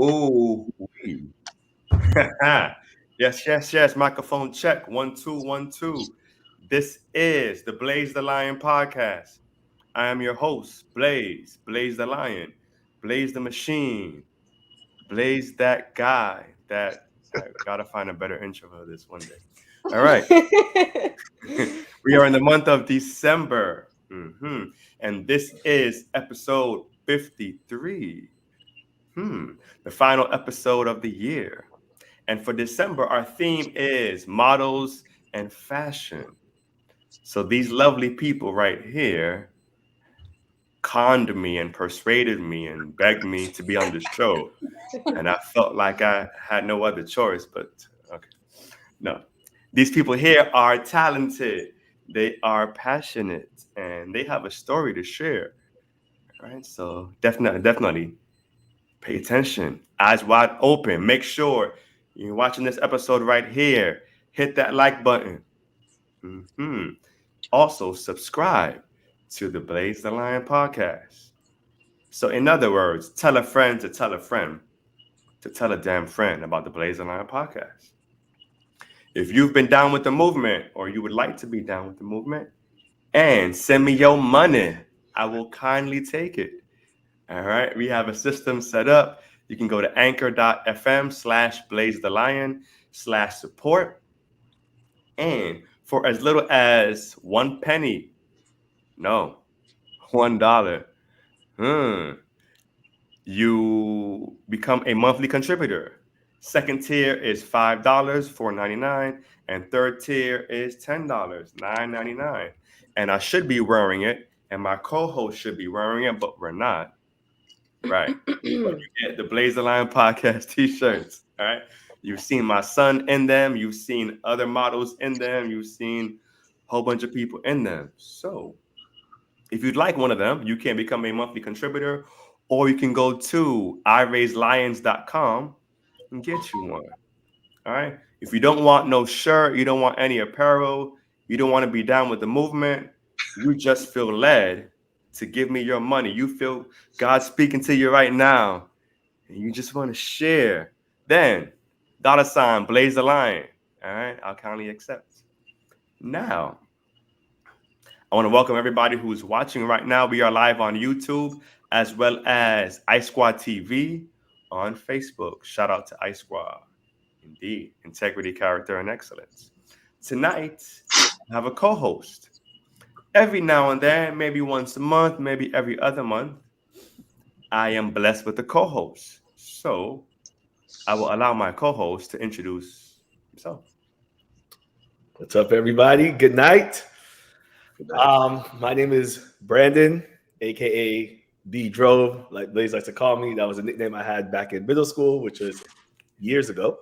Oh, yes. Microphone check. 1 2 1 2. This is the Blaze the Lion podcast. I am your host, Blaze the Lion, Blaze the Machine, Blaze that guy. That I gotta find a better intro for this one day. All right, we are in the month of December, and this is episode 53. The final episode of the year. And for December, our theme is models and fashion. So these lovely people right here conned me and persuaded me and begged me to be on the show. And I felt like I had no other choice, but okay. No. These people here are talented, they are passionate, and they have a story to share. Right? So definitely pay attention, eyes wide open. Make sure you're watching this episode right here. Hit that like button. Also, subscribe to the Blaze the Lion podcast. So, in other words, tell a friend to tell a friend to tell a damn friend about the Blaze the Lion podcast. If you've been down with the movement or you would like to be down with the movement, and send me your money, I will kindly take it. All right. We have a system set up. You can go to anchor.fm/blazethelion/support. And for as little as 1 penny, no, $1, you become a monthly contributor. Second tier is $5, $4.99, and third tier is $10, $9.99. And I should be wearing it, and my co-host should be wearing it, but we're not. Right. But you get the Blaze the Lion podcast t-shirts. All right. You've seen my son in them. You've seen other models in them. You've seen a whole bunch of people in them. So if you'd like one of them, you can become a monthly contributor, or you can go to iraiselions.com and get you one. All right. If you don't want no shirt, you don't want any apparel, you don't want to be down with the movement, you just feel led to give me your money. You feel God speaking to you right now, and you just want to share, then $ Blaze the Lion. All right. I'll kindly accept. Now, I want to welcome everybody who's watching right now. We are live on YouTube as well as Ice Squad TV on Facebook. Shout out to Ice Squad. Indeed. Integrity, character, and excellence. Tonight, I have a co-host. Every now and then, maybe once a month, maybe every other month, I am blessed with a co-host. So I will allow my co-host to introduce himself. What's up, everybody? Good night. My name is Brandon, aka B Drove, like Blaze likes to call me. That was a nickname I had back in middle school, which was years ago.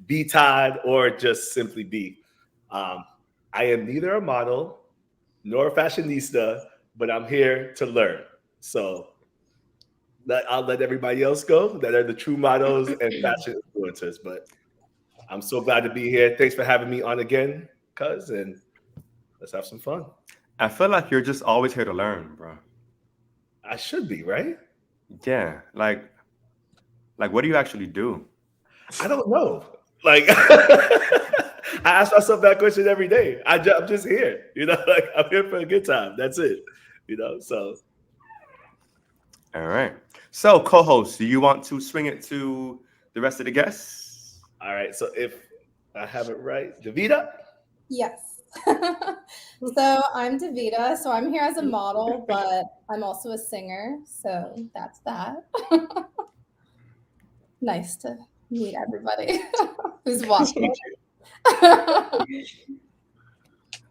B Todd, or just simply B. I am neither a model nor a fashionista, but I'm here to learn. So I'll let everybody else go that are the true models and fashion influencers. But I'm so glad to be here. Thanks for having me on again, cuz, and let's have some fun. I feel like you're just always here to learn, bro. I should be, right? Yeah. Like what do you actually do? I don't know. Like, I ask myself that question every day. I'm just here, like I'm here for a good time. That's it, so. All right. So, co-host, do you want to swing it to the rest of the guests? All right. So if I have it right, Davida? Yes. So I'm Davida. So I'm here as a model, but I'm also a singer. So that's that. Nice to meet everybody who's watching.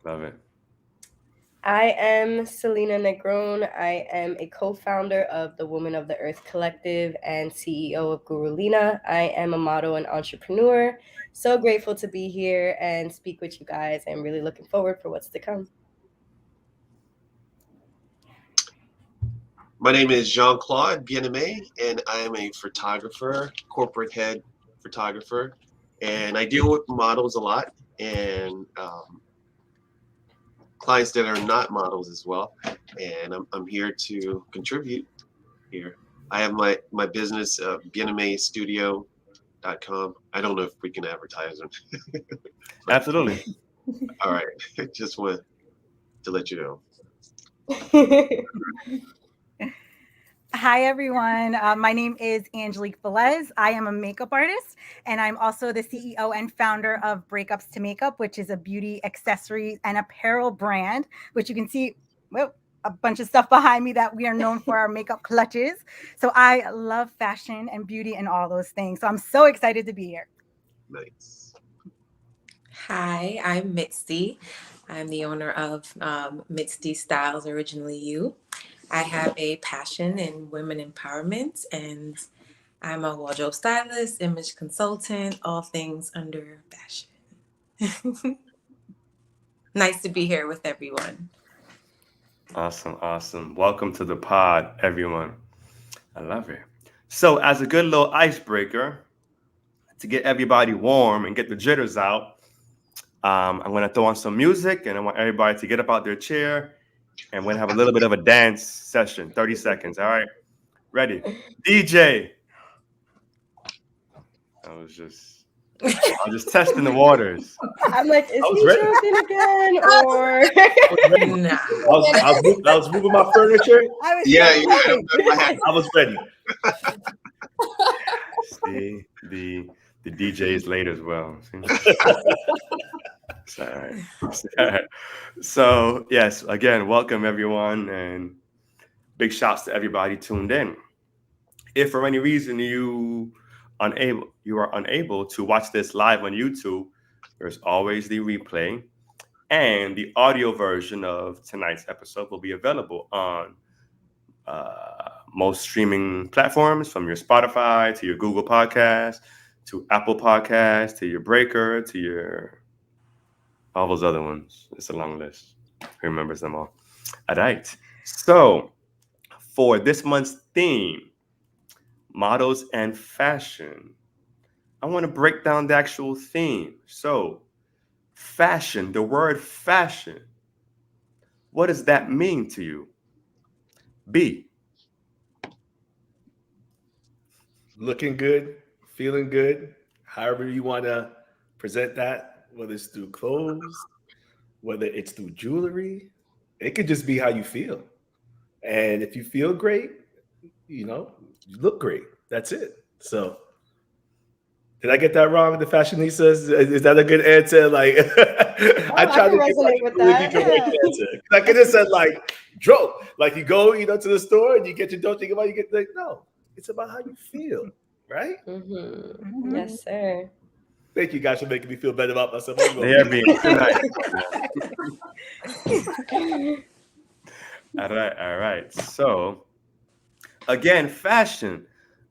Love it. I am Selena Negron. I am a co-founder of the Woman of the Earth Collective and CEO of Gurulina. I am a model and entrepreneur. So grateful to be here and speak with you guys. I'm really looking forward for what's to come. My name is Jean-Claude Bien-Aimé, and I am a photographer, corporate head photographer, and I deal with models a lot and clients that are not models as well. And I'm here to contribute here. I have my business, BNMAstudio.com. I don't know if we can advertise them. Absolutely. All right. Just want to let you know. Hi, everyone. My name is Angelique Velez. I am a makeup artist, and I'm also the CEO and founder of Breakups to Makeup, which is a beauty accessory and apparel brand, which you can see a bunch of stuff behind me that we are known for our makeup clutches. So I love fashion and beauty and all those things. So I'm so excited to be here. Nice. Hi, I'm Mitzi. I'm the owner of Mitzi Styles, originally you. I have a passion in women empowerment, and I'm a wardrobe stylist, image consultant, all things under fashion. Nice to be here with everyone. Awesome. Welcome to the pod, everyone. I love it. So, as a good little icebreaker to get everybody warm and get the jitters out, I'm going to throw on some music, and I want everybody to get up out their chair, and we're going to have a little bit of a dance session, 30 seconds. All right? Ready? DJ. I was just testing the waters. I'm like, is was he ready. joking again? Or Nah. I was moving my furniture. I was Yeah, I was ready. See, the DJ is late as well. It's all right. It's all right. So, yes, again, welcome everyone, and big shouts to everybody tuned in. If for any reason you are unable to watch this live on YouTube, there's always the replay, and the audio version of tonight's episode will be available on most streaming platforms, from your Spotify to your Google Podcast to Apple Podcast to your Breaker to your all those other ones. It's a long list. Who remembers them all? All right. So for this month's theme, models and fashion, I want to break down the actual theme. So fashion, the word fashion, what does that mean to you? B. Looking good, feeling good, however you want to present that, whether it's through clothes, whether it's through jewelry, it could just be how you feel. And if you feel great, you look great. That's it. So, did I get that wrong? The fashionistas, is that a good answer? Like, I tried to resonate with really that. good answer. I could have said like, "Dro," like you go, to the store and you get your don't think about it, you get like, no, it's about how you feel, right? Mm-hmm. Yes, sir. Thank you guys for making me feel better about myself. They're being tonight. All right. So, again, fashion.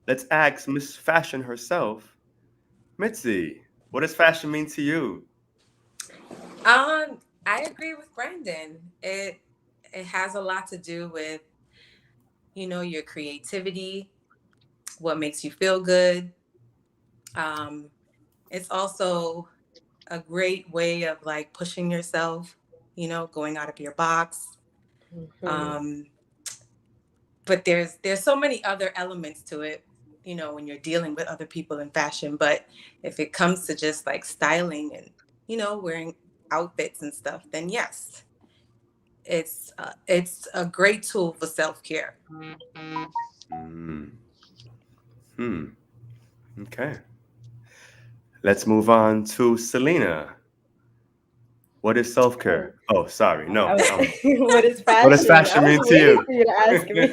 Let's ask Miss Fashion herself. Mitzi, what does fashion mean to you? I agree with Brandon. It has a lot to do with, your creativity, what makes you feel good. It's also a great way of like pushing yourself, going out of your box. Mm-hmm. But there's so many other elements to it, when you're dealing with other people in fashion. But if it comes to just like styling and, wearing outfits and stuff, then yes, it's a great tool for self-care. Okay. Let's move on to Selena. What is self-care? Oh, sorry. No. What is fashion? What does fashion mean to you? For you to ask me.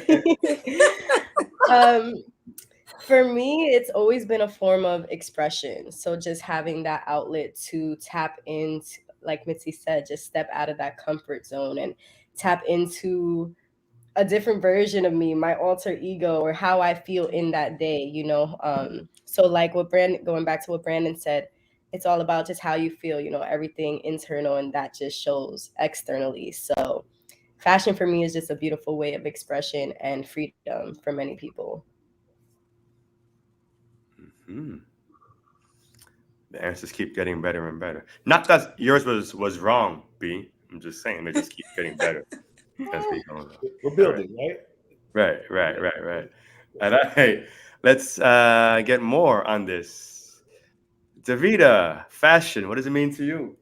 For me, it's always been a form of expression. So just having that outlet to tap into, like Mitzi said, just step out of that comfort zone and tap into a different version of me, my alter ego, or how I feel in that day, So like going back to what Brandon said, it's all about just how you feel, everything internal, and that just shows externally. So fashion for me is just a beautiful way of expression and freedom for many people. The answers keep getting better and better. Not that yours was wrong, B. I'm just saying they just keep getting better as we go on. We're building, right? Right. All right. Let's get more on this. Davida, fashion, what does it mean to you?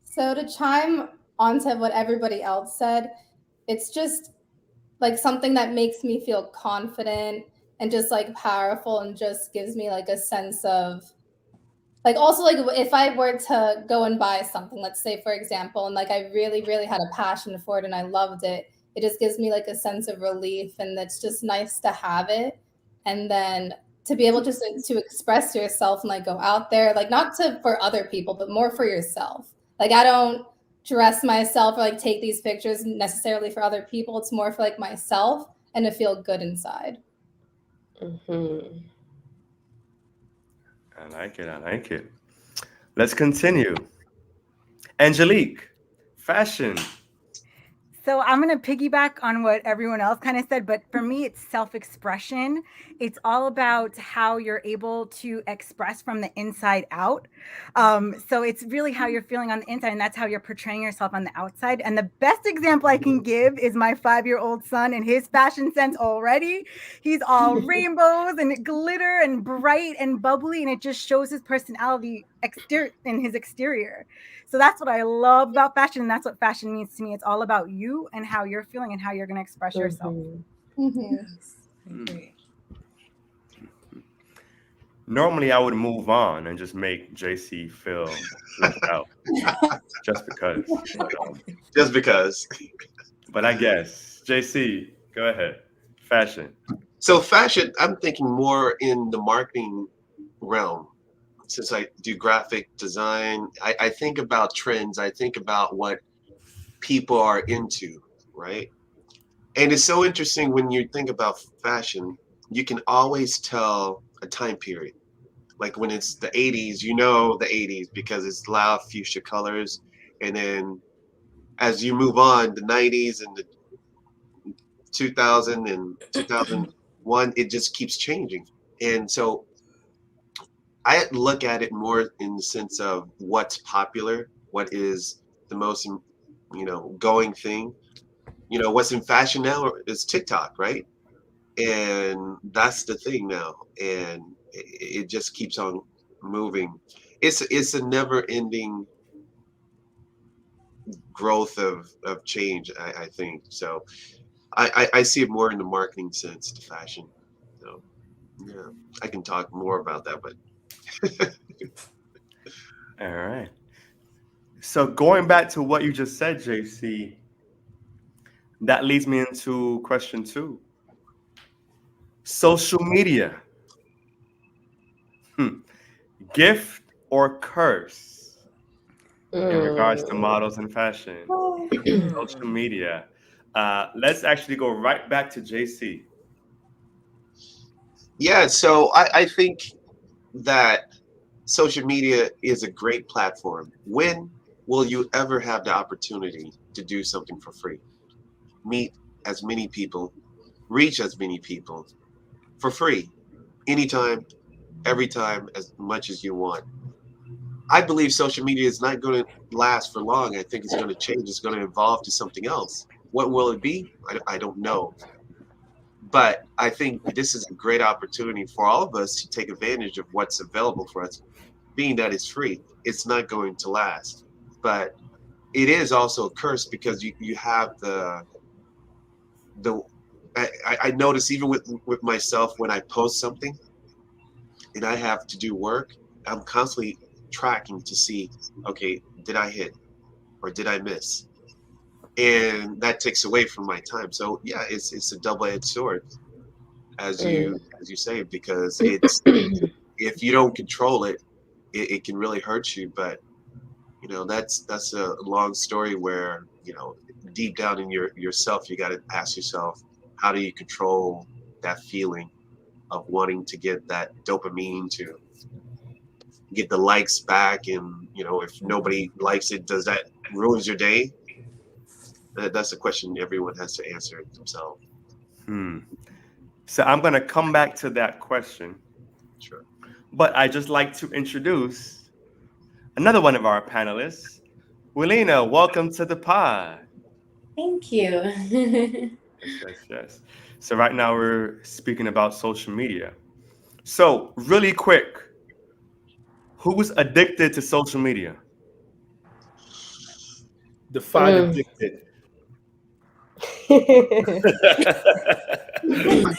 So to chime onto what everybody else said, it's just like something that makes me feel confident and just like powerful and just gives me like a sense of like also like if I were to go and buy something, let's say for example, and like I really, really had a passion for it and I loved it, it just gives me like a sense of relief and it's just nice to have it. And then to be able just to express yourself and like go out there, like not to for other people, but more for yourself. Like I don't dress myself or like take these pictures necessarily for other people. It's more for like myself and to feel good inside. Mm-hmm. I like it. I like it. Let's continue. Angelique, fashion. So I'm going to piggyback on what everyone else kind of said, but for me, it's self-expression. It's all about how you're able to express from the inside out. So it's really how you're feeling on the inside, and that's how you're portraying yourself on the outside. And the best example I can give is my 5-year-old son and his fashion sense already. He's all rainbows and glitter and bright and bubbly, and it just shows his personality in his exterior. So that's what I love about fashion, and that's what fashion means to me. It's all about you and how you're feeling and how you're going to express yourself. Mm-hmm. Okay. Normally, I would move on and just make JC feel left out, just because. Just because. But I guess JC, go ahead. Fashion. So fashion, I'm thinking more in the marketing realm. Since I do graphic design, I think about trends. I think about what people are into, right? And it's so interesting when you think about fashion, you can always tell a time period. Like when it's the 80s, you know the 80s because it's loud fuchsia colors. And then as you move on, the 90s and the 2000 and 2001, it just keeps changing. And so I look at it more in the sense of what's popular, what is the most, going thing. What's in fashion now is TikTok, right? And that's the thing now, and it just keeps on moving. It's a never-ending growth of change, I think. So I see it more in the marketing sense to fashion. So yeah, I can talk more about that, but. All right. So going back to what you just said, JC, that leads me into question 2. Social media. Gift or curse in regards to models and fashion? Social media. Let's actually go right back to JC. Yeah, so I think that social media is a great platform. When will you ever have the opportunity to do something for free? Meet as many people, reach as many people for free, anytime, every time, as much as you want. I believe social media is not going to last for long. I think it's going to change. It's going to evolve to something else. What will it be? I don't know. But I think this is a great opportunity for all of us to take advantage of what's available for us, being that it's free. It's not going to last. But it is also a curse because you have the I notice even with myself when I post something and I have to do work, I'm constantly tracking to see, okay, did I hit or did I miss? And that takes away from my time. So yeah, it's a double-edged sword, as you say, because it's if you don't control it, it can really hurt you. But that's a long story where deep down in yourself, you got to ask yourself, how do you control that feeling of wanting to get that dopamine, to get the likes back? And if nobody likes it, does that ruins your day? That's a question everyone has to answer themselves. So I'm going to come back to that question. Sure. But I just like to introduce another one of our panelists. Melina, welcome to the pod. Thank you. Yes. So right now we're speaking about social media. So really quick, who's addicted to social media? Define Mm. addicted.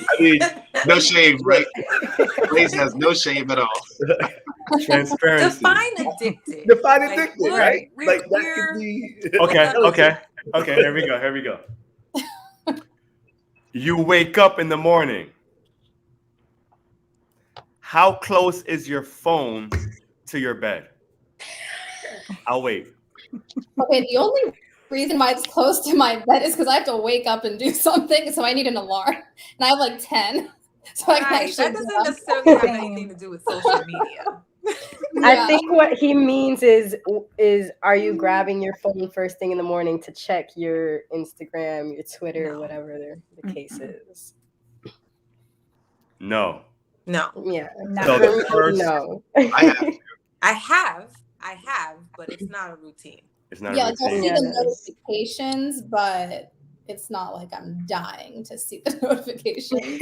I mean, No shame, right? Blaze has no shame at all. Transparency. Define addicted. define Like, addicted, what? right? We're- Like that we're- could be. Okay. Here we go. You wake up in the morning. How close is your phone to your bed? I'll wait. Okay, the only reason why it's close to my bed is because I have to wake up and do something, so I need an alarm. And I have like 10. So I can Right. actually That get doesn't up. necessarily have anything to do with social media. I Yeah. think what he means is are you grabbing your phone first thing in the morning to check your Instagram, your Twitter, No. whatever the case is? No. No. Yeah. No. So the first, No. I have, but it's not a routine. it's not Yeah, a like I'll routine. see Yeah, the it is. notifications, but it's not like I'm dying to see the notifications.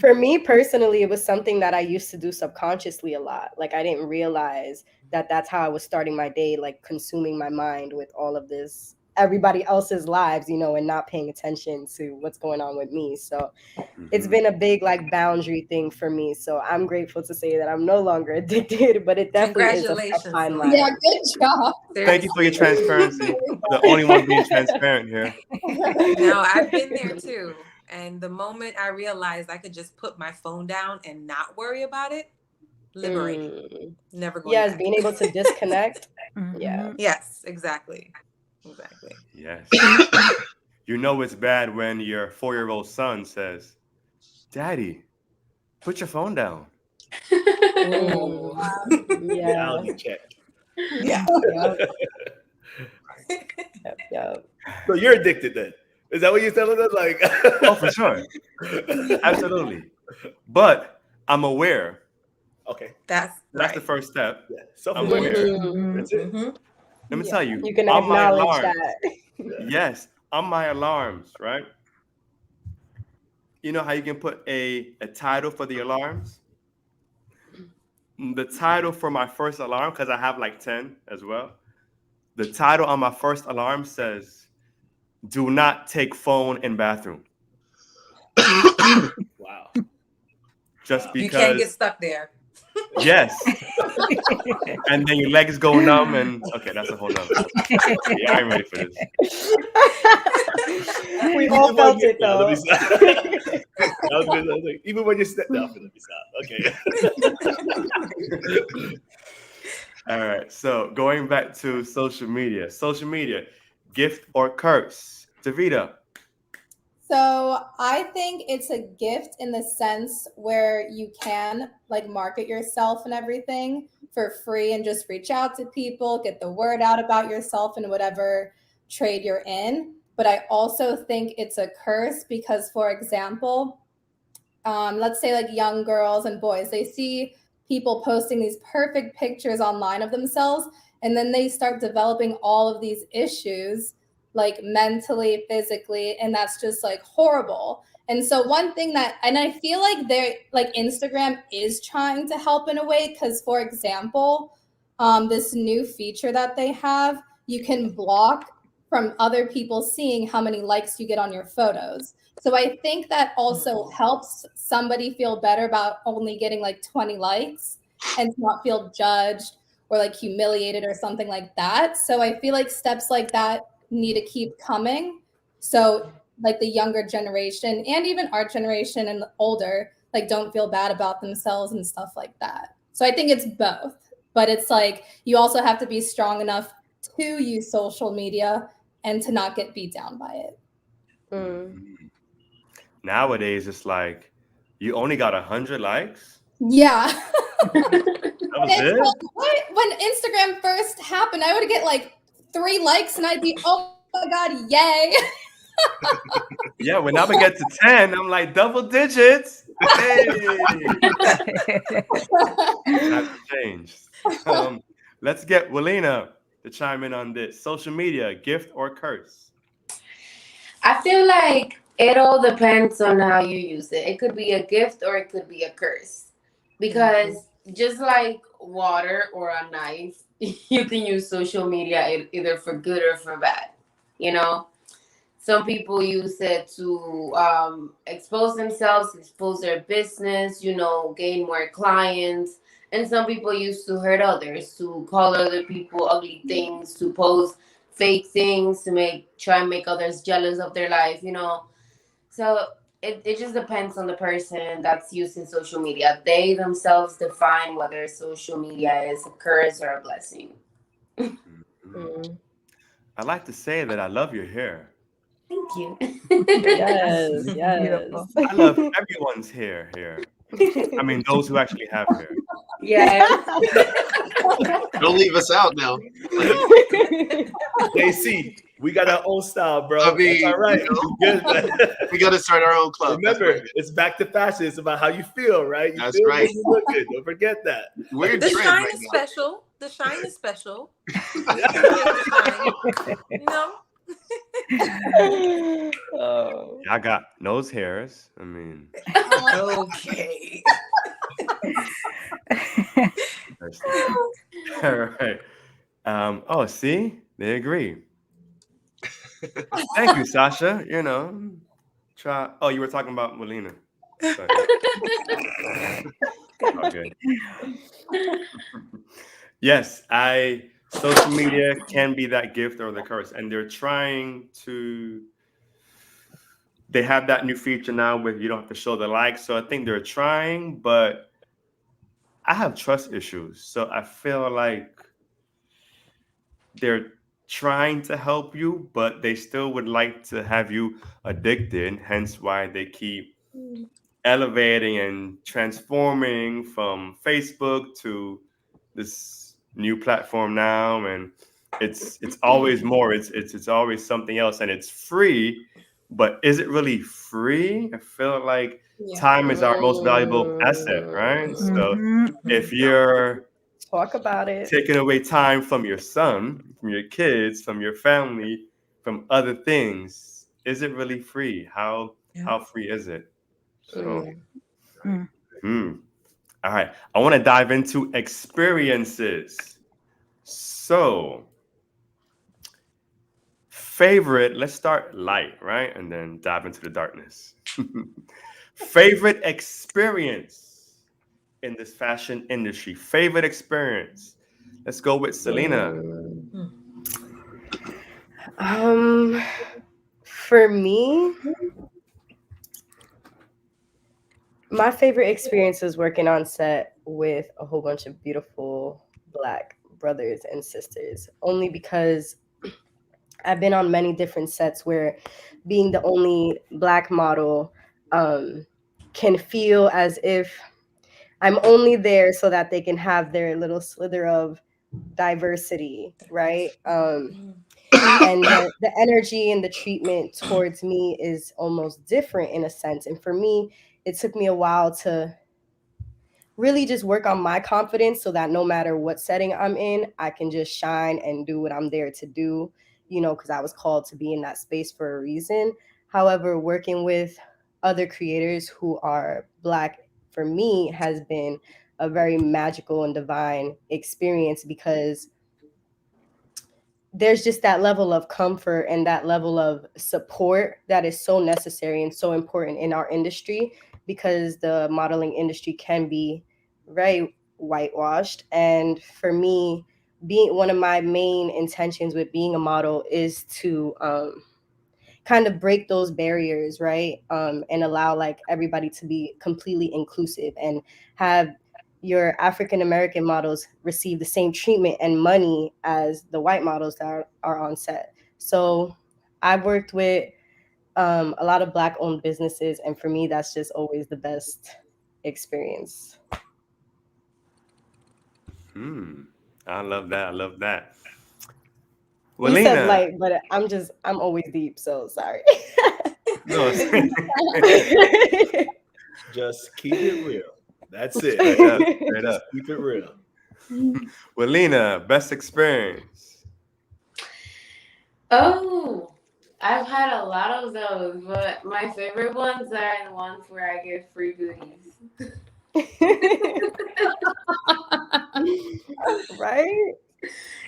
For me personally, it was something that I used to do subconsciously a lot. Like I didn't realize that that's how I was starting my day, like consuming my mind with all of this, everybody else's lives, you know, and not paying attention to what's going on with me. So it's Mhm. been a big like boundary thing for me. So I'm grateful to say that I'm no longer addicted, but it definitely is a Congratulations, fine Selena. line. Yeah, good job. Thank you for your transparency. The only one being transparent here. No, I've been there too. And the moment I realized I could just put my phone down and not worry about it, liberating. Mm. Never going Yes, back. being able to disconnect. Yeah. Yes, exactly. Yes. You know it's bad when your 4-year-old son says, "Daddy, put your phone down." Ooh. Yeah. Reality check. Yeah. Yep. So you're addicted then? Is that what you're telling us? Like, Oh, for sure. Absolutely. But I'm aware. Okay. That's the first step. Yeah. I'm Self-awareness. aware. Mhm. That's it. Mhm. Let me Yeah. tell you. You can on my acknowledge alarms, that. yes, on my alarms, right? You know how you can put a title for the alarms? The title for my first alarm, because I have like 10 as well. The title on my first alarm says, "Do not take phone in bathroom." Wow. Just You can't get because, stuck there. yes. And then your legs go numb, and okay, that's a whole nother. Yeah, I ain't ready for this. We all felt it No, let though. me stop. I was like, even when you step down, let me stop. Okay. All right. So going back to social media. Social media, gift or curse? Davida. So I think it's a gift in the sense where you can like market yourself and everything for free and just reach out to people, get the word out about yourself in whatever trade you're in. But I also think it's a curse because, for example, let's say like young girls and boys, they see people posting these perfect pictures online of themselves, and then they start developing all of these issues like mentally, physically, and that's just like horrible. And so one thing that, and I feel like they're like Instagram is trying to help in a way, because for example, this new feature that they have, you can block from other people seeing how many likes you get on your photos. So I think that also helps somebody feel better about only getting like 20 likes and to not feel judged or like humiliated or something like that. So I feel like steps like that need to keep coming. So like the younger generation and even our generation and older, like don't feel bad about themselves and stuff like that. So I think it's both, but it's like you also have to be strong enough to use social media and to not get beat down by it. Nowadays, it's like you only got 100 likes. Yeah. That was it. Like, what? When Instagram first happened, I would get like 3 likes and I'd be, oh my God, yay. Yeah, when I would get to 10, I'm like double digits. Hey, that's changed. Let's get Melina to chime in on this. Social media, gift or curse? I feel like It all depends on how you use it. It could be a gift or it could be a curse. Because just like water or a knife, you can use social media either for good or for bad. You know, some people use it to expose themselves, expose their business, gain more clients. And some people use to hurt others, to call other people ugly things, to post fake things, to try and make others jealous of their life. So it just depends on the person that's using social media. They themselves define whether social media is a curse or a blessing. Mhm. I like to say that I love your hair. Thank you. Yes, Beautiful. yes. I love everyone's hair here. I mean, those who actually have hair. Yeah. Don't leave us out now. Like, JC, we got our own style, bro. I mean, That's all right. Good, man. we got to start our own club. Remember, it's back to fashion. It's about how you feel, right? You That's feel right. good, you look good. Don't forget that. We're in The trend shine right is now. special. The shine is special. You know? Oh. I got nose hairs. I mean, Okay. all right. Oh, see, they agree. Thank you, Sasha. Try. Oh, you were talking about Melina. Sorry. Okay. Yes, social media can be that gift or the curse, and they're trying to. They have that new feature now where you don't have to show the likes. So I think they're trying, but I have trust issues. So I feel like they're trying to help you, but they still would like to have you addicted. Hence why they keep elevating and transforming from Facebook to this new platform now, and it's always more. It's always something else, and it's free. But is it really free? I feel like time is our most valuable asset, right? So if you're Talk about it. taking away time from your son, from your kids, from your family, from other things, is it really free? How free is it? So, all right. I want to dive into experiences. So, favorite, let's start light, right? And then dive into the darkness. Favorite experience in this fashion industry. Favorite experience. Let's go with Selena. For me, my favorite experience was working on set with a whole bunch of beautiful Black brothers and sisters, only because I've been on many different sets where being the only Black model can feel as if I'm only there so that they can have their little slither of diversity, right? And the energy and the treatment towards me is almost different in a sense. And for me, it took me a while to really just work on my confidence so that no matter what setting I'm in, I can just shine and do what I'm there to do, because I was called to be in that space for a reason. However, working with other creators who are Black for me has been a very magical and divine experience, because there's just that level of comfort and that level of support that is so necessary and so important in our industry, because the modeling industry can be very whitewashed. And for me, being one of my main intentions with being a model is to kind of break those barriers, right? And allow like everybody to be completely inclusive and have your African American models receive the same treatment and money as the white models that are on set. So I've worked with a lot of Black owned businesses, and for me, that's just always the best experience. I love that. I love that. You said Melina. light, but I'm always deep, so sorry. No, Just keep it real. That's it. straight up. Just keep it real. Melina, best experience. Oh, I've had a lot of those, but my favorite ones are the ones where I get free goodies. Right?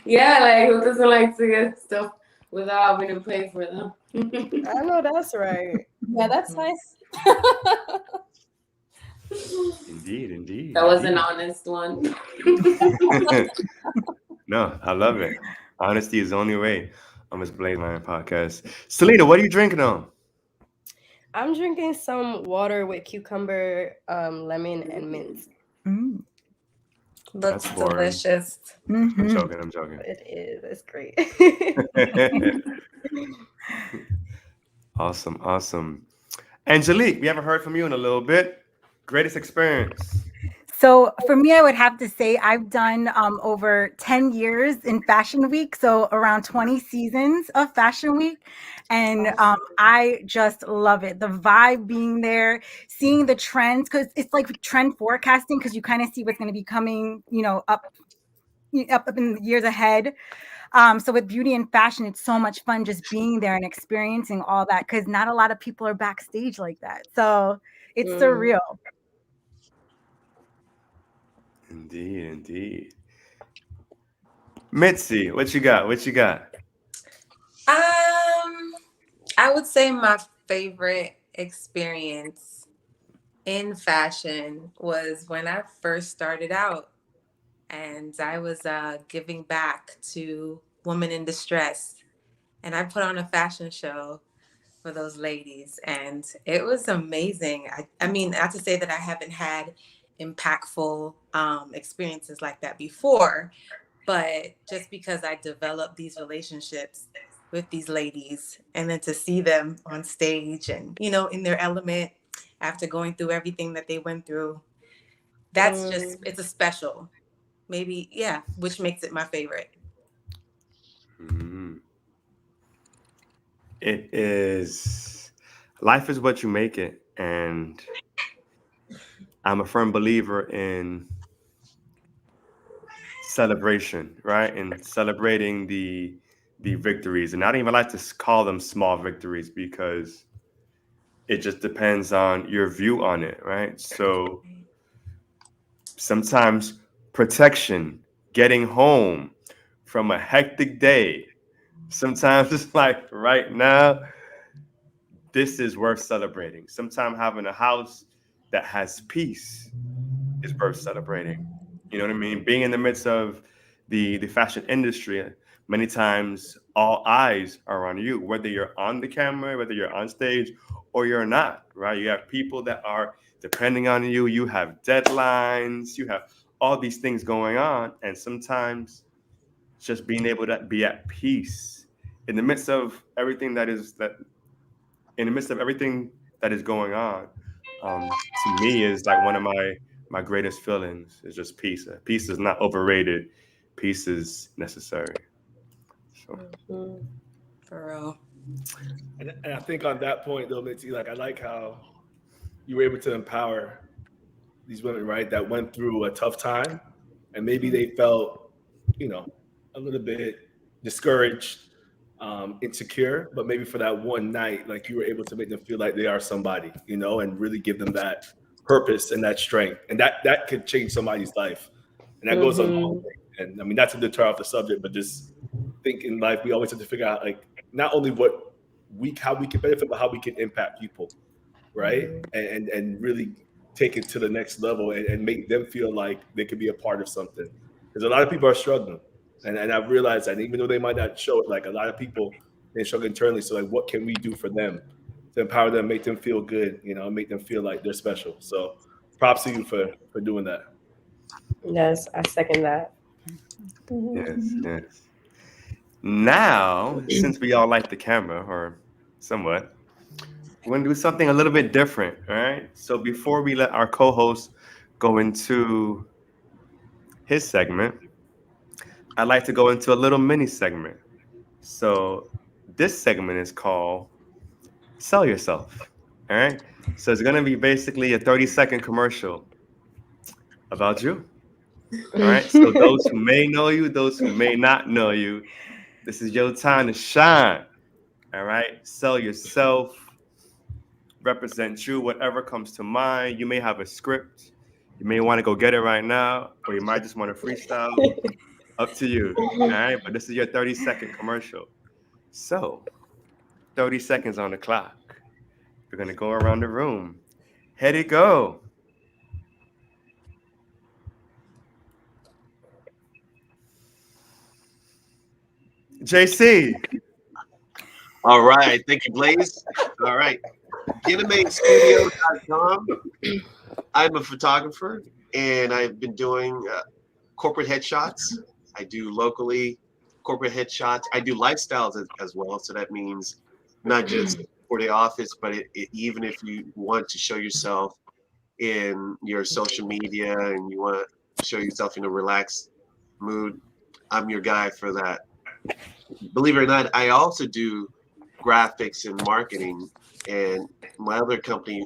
Yeah, like who doesn't like to get stuff without having to pay for them? I know that's right. Yeah, that's nice. Indeed. That was an honest one. No, I love it. Honesty is the only way on this Blazethelion podcast. Selena, what are you drinking on? I'm drinking some water with cucumber, lemon, and mint. Mm. Looks That's boring. delicious. I'm Mhm. joking. It is. It's great. Awesome. Angelique, we haven't heard from you in a little bit. Greatest experience. So for me, I would have to say I've done over 10 years in Fashion Week, so around 20 seasons of Fashion Week. And I just love it. The vibe being there, seeing the trends, because it's like trend forecasting, because you kind of see what's going to be coming, up in the years ahead. So with beauty and fashion, it's so much fun just being there and experiencing all that, because not a lot of people are backstage like that. So it's surreal. Indeed. Mitzi, what you got? I would say my favorite experience in fashion was when I first started out, and I was giving back to women in distress, and I put on a fashion show for those ladies, and it was amazing. I mean, not to say that I haven't had impactful experiences like that before, but just because I developed these relationships with these ladies, and then to see them on stage and, in their element after going through everything that they went through, that's just, it's a special, maybe, yeah, which makes it my favorite. It is, life is what you make it. And I'm a firm believer in celebration, right? And celebrating the victories. And I don't even like to call them small victories, because it just depends on your view on it, right? So sometimes protection, getting home from a hectic day, sometimes it's like right now, this is worth celebrating. Sometimes having a house that has peace is worth celebrating. You know what I mean? Being in the midst of the fashion industry, many times all eyes are on you, whether you're on the camera, whether you're on stage, or you're not, right? You have people that are depending on you. You have deadlines. You have all these things going on. And sometimes just being able to be at peace in the midst of everything that is going on, to me is like one of my greatest feelings is just peace. Peace is not overrated. Peace is necessary. So. For real. And I think on that point though, Mitzi, like I like how you were able to empower these women, right, that went through a tough time, and maybe they felt, a little bit discouraged, insecure, but maybe for that one night, like you were able to make them feel like they are somebody, and really give them that purpose and that strength, and that could change somebody's life, and that goes on. And I mean, not to deter off the subject, but just think in life, we always have to figure out like not only how we can benefit, but how we can impact people, right? And really take it to the next level and make them feel like they could be a part of something. Because a lot of people are struggling. And I've realized that even though they might not show it, like a lot of people, they struggle internally. So like, what can we do for them to empower them, make them feel good, make them feel like they're special. So props to you for doing that. Yes, I second that. Yes. Now, since we all like the camera, or somewhat, we're going to do something a little bit different, all right? So before we let our co-host go into his segment, I'd like to go into a little mini segment. So this segment is called Sell Yourself, all right? So it's going to be basically a 30-second commercial about you, all right? So those who may know you, those who may not know you, this is your time to shine, All right. Sell yourself. Represent you. Whatever comes to mind. You may have a script. You may want to go get it right now, or you might just want to freestyle. Up to you. All right. But this is your 30-second commercial. So, 30 seconds on the clock. We're going to go around the room. Here it go. JC. All right. Thank you, Blaze. All right. GetAmadeStudio.com. I'm a photographer, and I've been doing corporate headshots. I do locally corporate headshots. I do lifestyles as well. So that means not just for the office, but even if you want to show yourself in your social media and you want to show yourself in a relaxed mood, I'm your guy for that. Believe it or not, I also do graphics and marketing, and my other company,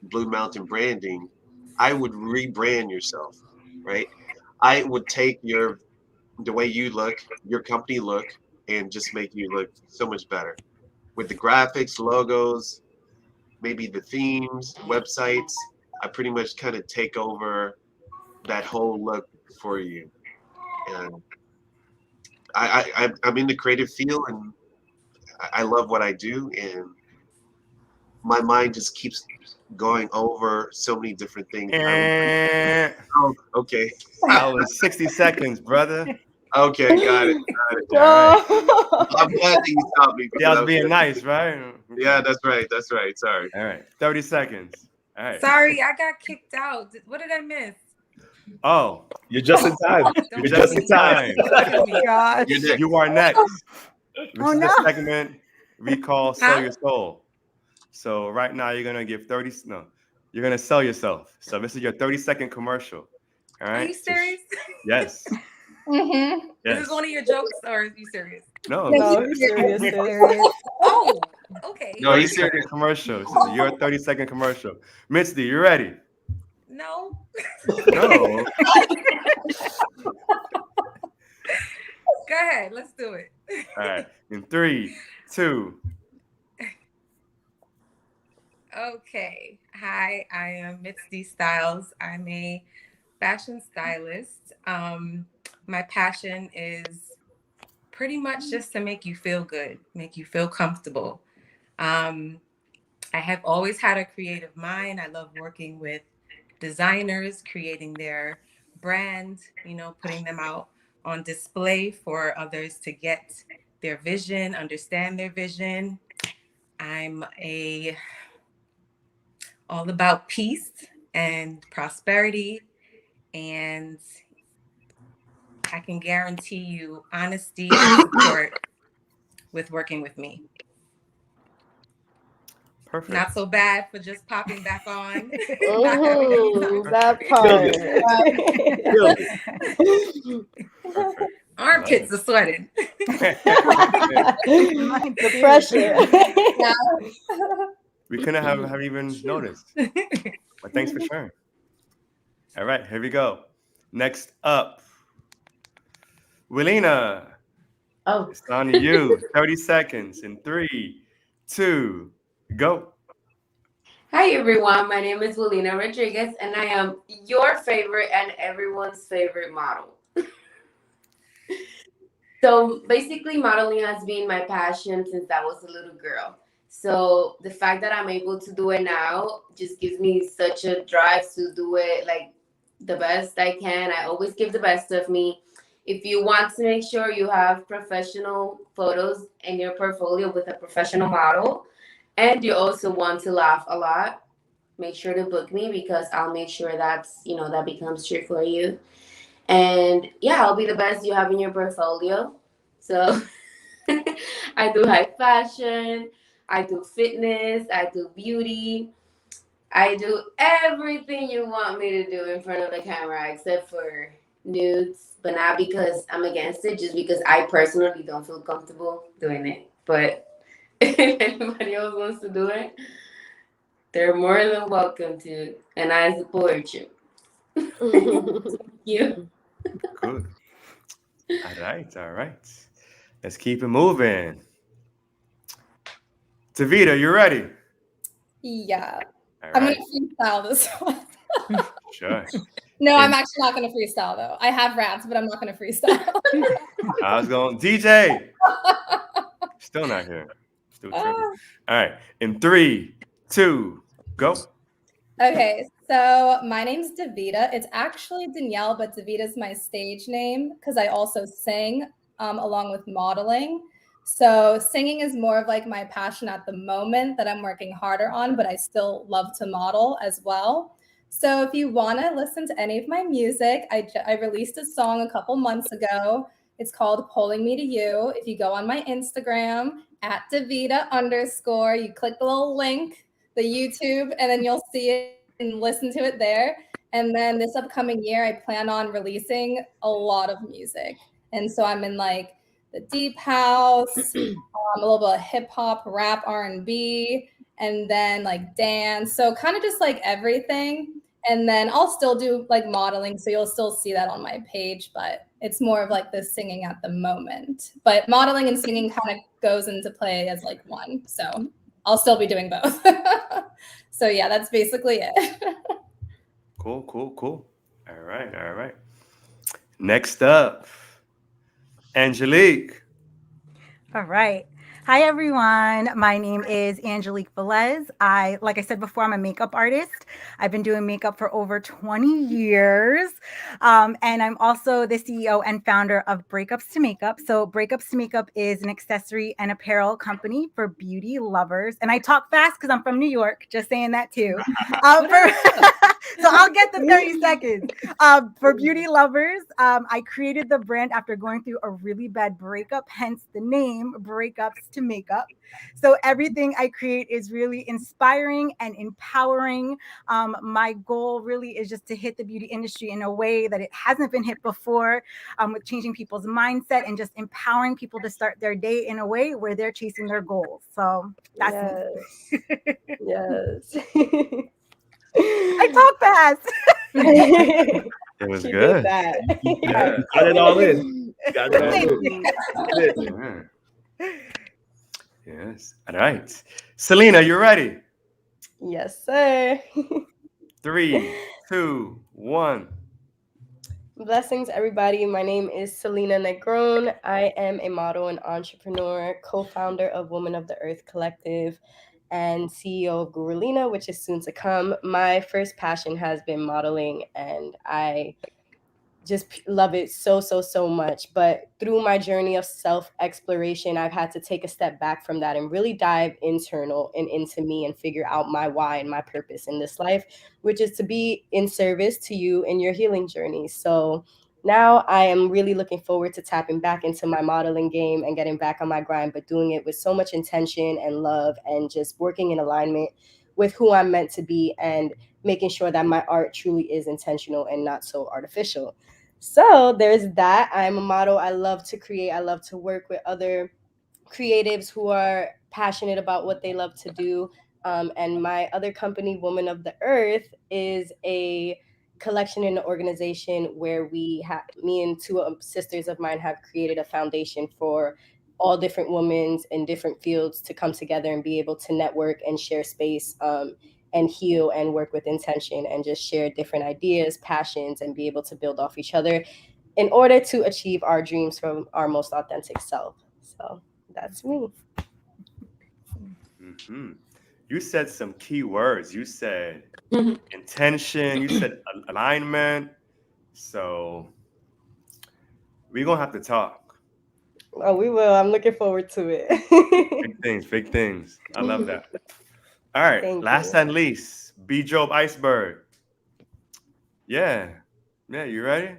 Blue Mountain Branding, I would rebrand yourself, right? I would take the way you look, your company look, and just make you look so much better with the graphics, logos, maybe the themes, websites. I pretty much kind of take over that whole look for you. And I'm in the creative field, and I love what I do, and my mind just keeps going over so many different things. Oh, okay. That was 60 seconds, brother. Okay, got it. All right. I'm glad that you stopped me. Yeah, I was being nice, right? Yeah, that's right. Sorry. All right. 30 seconds. All right. Sorry, I got kicked out. What did I miss? Oh, You're just in time. you're just in time. Don't me. God. You're next. You are next. This Oh, is no. the segment we call Sell Huh? Your Soul. So right now you're going to give 30, no, you're going to sell yourself. So this is your 30-second commercial. All right. Are you serious? Yes. Mm-hmm. Is Yes. this one of your jokes, or are you serious? No, No, this is serious. Oh, okay. No, he's 30-second serious. commercial. This is your 30-second commercial. Mitzi, you ready? No. No. Go ahead. Let's do it. All right. In 3, 2. Okay. Hi, I am Mitzi Styles. I'm a fashion stylist. My passion is pretty much just to make you feel good, make you feel comfortable. I have always had a creative mind. I love working with designers, creating their brand, putting them out on display for others to get their vision, understand their vision. I'm all about peace and prosperity, and I can guarantee you honesty and support with working with me. Perfect. Not so bad for just popping back on. That part. Perfect. Armpits are sweating. The pressure. We couldn't have even noticed. But thanks for sharing. All right, here we go. Next up, Melina. Oh, It's on to you. 30 seconds in 3, 2, go. hi everyone. My name is Melina Rodriguez, and I am your favorite and everyone's favorite model. So basically, modeling has been my passion since I was a little girl. So the fact that I'm able to do it now just gives me such a drive to do it like the best I can. I always give the best of me. If you want to make sure you have professional photos in your portfolio with a professional model, and you also want to laugh a lot, make sure to book me because I'll make sure that becomes true for you. And yeah, I'll be the best you have in your portfolio. So I do high fashion, I do fitness, I do beauty, I do everything you want me to do in front of the camera except for nudes, but not because I'm against it, just because I personally don't feel comfortable doing it. But if anybody else wants to do it, they're more than welcome to, and I support you. Thank you. Good. All right. Let's keep it moving. Tavita, you ready? Yeah. All I'm right. gonna freestyle this one. Sure. No, I'm And- actually not gonna freestyle though. I have raps, but I'm not gonna freestyle. I was going, DJ. Still not here. Still tripping. All right. In 3, 2, go. Okay, so my name's Davita. It's actually Danielle, but Davita's my stage name because I also sing along with modeling. So singing is more of like my passion at the moment that I'm working harder on, but I still love to model as well. So if you want to listen to any of my music, I released a song a couple months ago. It's called Pulling Me to You. If you go on my Instagram at Davita_, you click the little link, the YouTube, and then you'll see it and listen to it there. And then this upcoming year, I plan on releasing a lot of music. And so I'm in like the deep house, a little bit of hip hop, rap, R&B, and then like dance. So kind of just like everything. And then I'll still do like modeling. So you'll still see that on my page, but it's more of like the singing at the moment. But modeling and singing kind of goes into play as like one. So I'll still be doing both. So yeah, that's basically it. Cool. All right. Next up, Angelique. All right. Hi, everyone. My name is Angelique Velez. Like I said before, I'm a makeup artist. I've been doing makeup for over 20 years. And I'm also the CEO and founder of Breakups to Makeup. So Breakups to Makeup is an accessory and apparel company for beauty lovers. And I talk fast because I'm from New York, just saying that too. So I'll get the 30 seconds. For beauty lovers, I created the brand after going through a really bad breakup, hence the name Breakups to Makeup. So everything I create is really inspiring and empowering. My goal really is just to hit the beauty industry in a way that it hasn't been hit before, with changing people's mindset and just empowering people to start their day in a way where they're chasing their goals. So that's Yes. Yes. I talk fast. It was She good. did that. Yeah, got it all in. Got it all in. Yeah. Yes. All right. Selena, you ready? Yes, sir. 3, 2, 1. Blessings, everybody. My name is Selena Negron. I am a model and entrepreneur, co-founder of Women of the Earth Collective, and CEO of Gurulina, which is soon to come. My first passion has been modeling, and I just love it so much. But through my journey of self-exploration, I've had to take a step back from that and really dive internal and into me and figure out my why and my purpose in this life, which is to be in service to you in your healing journey. So now I am really looking forward to tapping back into my modeling game and getting back on my grind, but doing it with so much intention and love and just working in alignment with who I'm meant to be and making sure that my art truly is intentional and not so artificial. So there's that. I'm a model. I love to create. I love to work with other creatives who are passionate about what they love to do. And my other company, Woman of the Earth, is a collection and an organization where me and two sisters of mine have created a foundation for all different women in different fields to come together and be able to network and share space, and heal and work with intention and just share different ideas, passions, and be able to build off each other in order to achieve our dreams from our most authentic self. So that's me. Mm-hmm. You said some key words. You said intention. You said alignment. So we're going to have to talk. Oh, we will. I'm looking forward to it. Big things. I love that. All right. Thank Last you. and least, B. Job Iceberg. Yeah. You ready?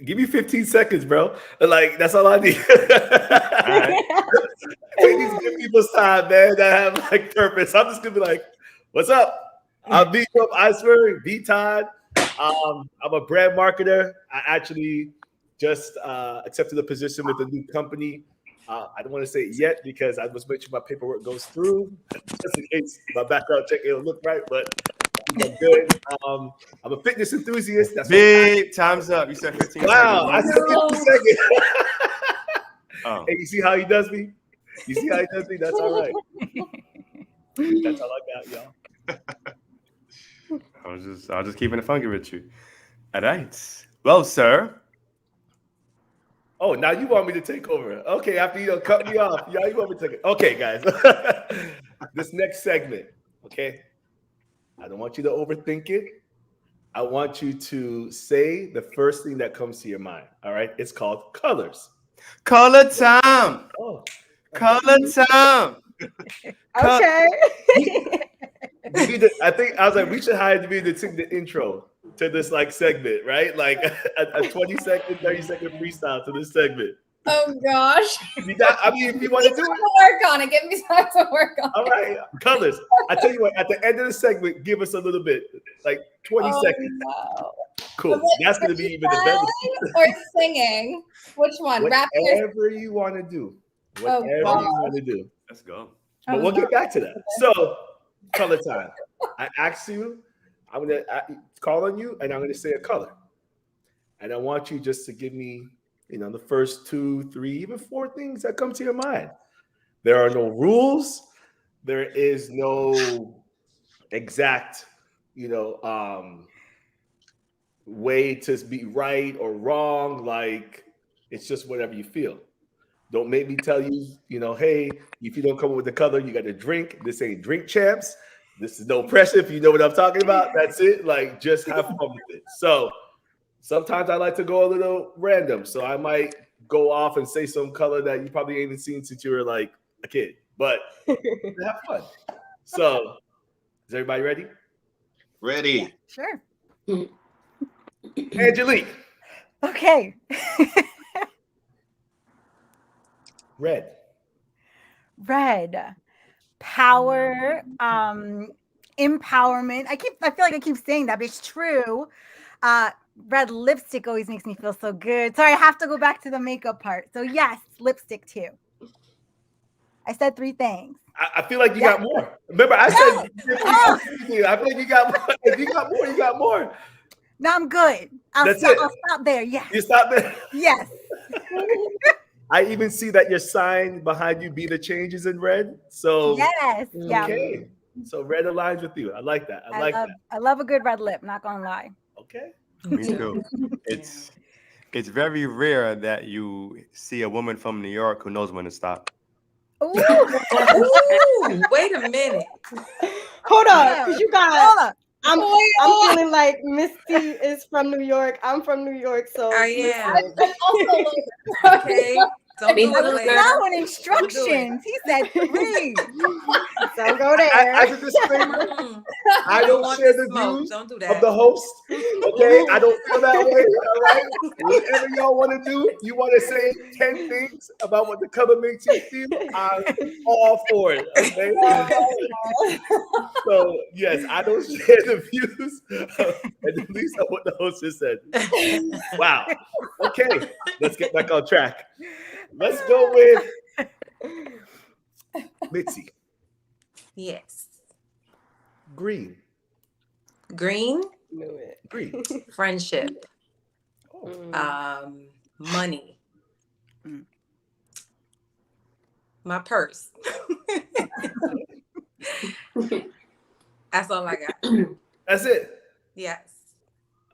Give me 15 seconds, bro. Like, that's all I need. All right. Take these good people's time, man, that have like purpose. I'm just gonna be like, what's up? I'm B. Job Iceberg, B. Todd. I'm a brand marketer. I actually just accepted a position with a new company. I don't want to say it yet because I must make sure my paperwork goes through, just in case my background check it'll look right. But I'm good. I'm a fitness enthusiast. That's big time's up. You said 15 wow, I seconds. said 15 seconds. Oh. Hey, you see how he does me? You see how he does me? That's all right. That's all I got, y'all. I was just keeping it funky with you. All right. Well, sir. Oh, now you want me to take over. Okay, after you cut me off. Yeah, you want me to take it. Okay, guys. This next segment, okay? I don't want you to overthink it. I want you to say the first thing that comes to your mind. All right? It's called colors. Color time. Oh. Color time. Okay. I think I was like, we should hire to be the intro to this like segment, right? Like a 20-second, 30-second freestyle to this segment. Oh gosh. I mean, if you want to do it, Work on it. Give me time to work on it. all right. Colors. I tell you what, at the end of the segment, give us a little bit, like 20 seconds. No. Cool. That's going to be even the better. Or singing. Which one? Rapping or Whatever you want to do. Whatever you want to do. Let's go. But we'll get back to that. So, color time. I ask you, I'm going to call on you, and I'm going to say a color. And I want you just to give me, the first 2, 3, even 4 things that come to your mind. There are no rules. There is no exact, way to be right or wrong. Like, it's just whatever you feel. Don't make me tell you, hey, if you don't come up with the color, you got to drink. This ain't drink champs. This is no pressure. If you know what I'm talking about, that's it. Like, just have fun with it. So sometimes I like to go a little random. So I might go off and say some color that you probably ain't even seen since you were like a kid. But have fun. So is everybody ready? Ready. Sure. Angelique. Okay. Red. Red. Power, empowerment. I feel like I keep saying that, but it's true. Red lipstick always makes me feel so good. Sorry, I have to go back to the makeup part. So yes, lipstick too. I said 3 things. I feel like you got more. Remember, I said I feel like you got more. If you got more, you got more. No, I'm good. I'll stop there. Yes. You stop there? Yes. I even see that your sign behind you be the changes in red. So yes. Yeah. Okay. So red aligns with you. I like that. I love a good red lip, not gonna lie. Okay. Me too. It's very rare that you see a woman from New York who knows when to stop. Ooh. Ooh, wait a minute. Hold on, because you got. I'm Oh. feeling like Misty is from New York. I'm from New York, so I am. I'm also Okay. Don't do I it was later. Following instructions. He said 3. don't go there. As a disclaimer, I don't want share the the smoke. views Don't do that. of the host. Okay, I don't feel that way. All right, whatever y'all want to do, you want to say 10 things about what the color makes you feel. I'm all for it. Okay. So yes, I don't share the views, at least of what the host just said. Wow. Okay, let's get back on track. Let's go with Mitzi. Yes. Green. Green, Knew it. Green. friendship, Oh. money, my purse. That's all I got. That's it. Yes.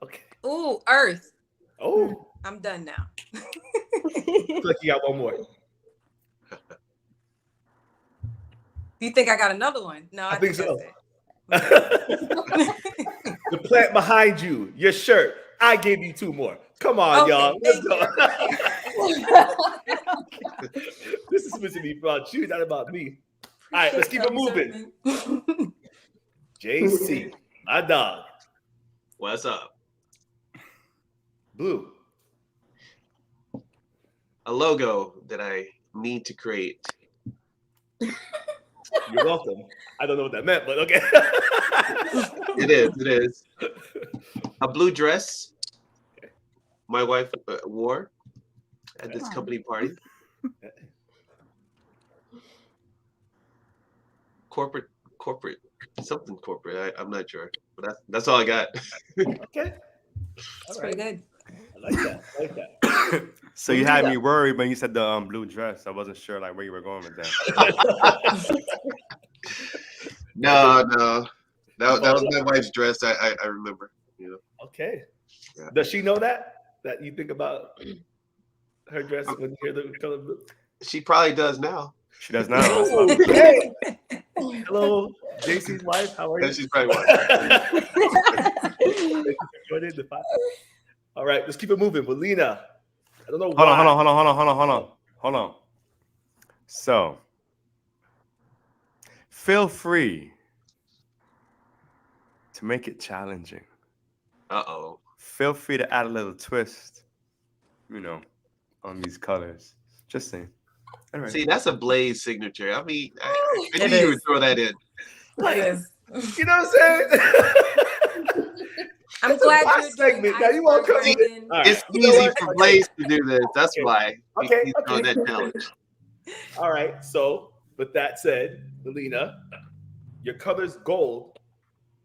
Okay. Ooh, earth. Oh, I'm done now. looks like you got one more. You think I got another one? No, I think so. that's The plant behind you, your shirt. I gave you 2 more. Come on, Okay, y'all. Let's thank go. This is supposed to be about you, not about me. All right, let's keep it moving. JC, my dog. What's up? Blue. A logo that I need to create. You're welcome. I don't know what that meant, but okay. It is. A blue dress my wife wore at this company party. Corporate, something corporate. I'm not sure, but that's all I got. Okay. That's pretty good. I like that. So you had me worried when you said the blue dress. I wasn't sure like where you were going with that. No. That was my wife's dress. I remember. You know. Okay. Yeah. Does she know that you think about her dress when you hear the color blue? She probably does now. She does now. That's not- Okay. Hello, JC's wife. How are you? Yeah, she's probably watching. Thank you for joining the podcast. All right, let's keep it moving. Melina, I don't know Hold why. on. So, feel free to make it challenging. Uh-oh. Feel free to add a little twist, on these colors. Just saying. All right. See, that's a Blaze signature. I mean, I It knew you would is. throw that in. It is. You know what I'm saying? I'm It's a glad black you're segment. doing Now you won't come iceberg in. Brandon. All right. It's You know easy what? for Okay. Blaze to do this. That's Okay. why Okay, he's throwing okay. that challenge. All right. So, with that said, Melina, your color's gold,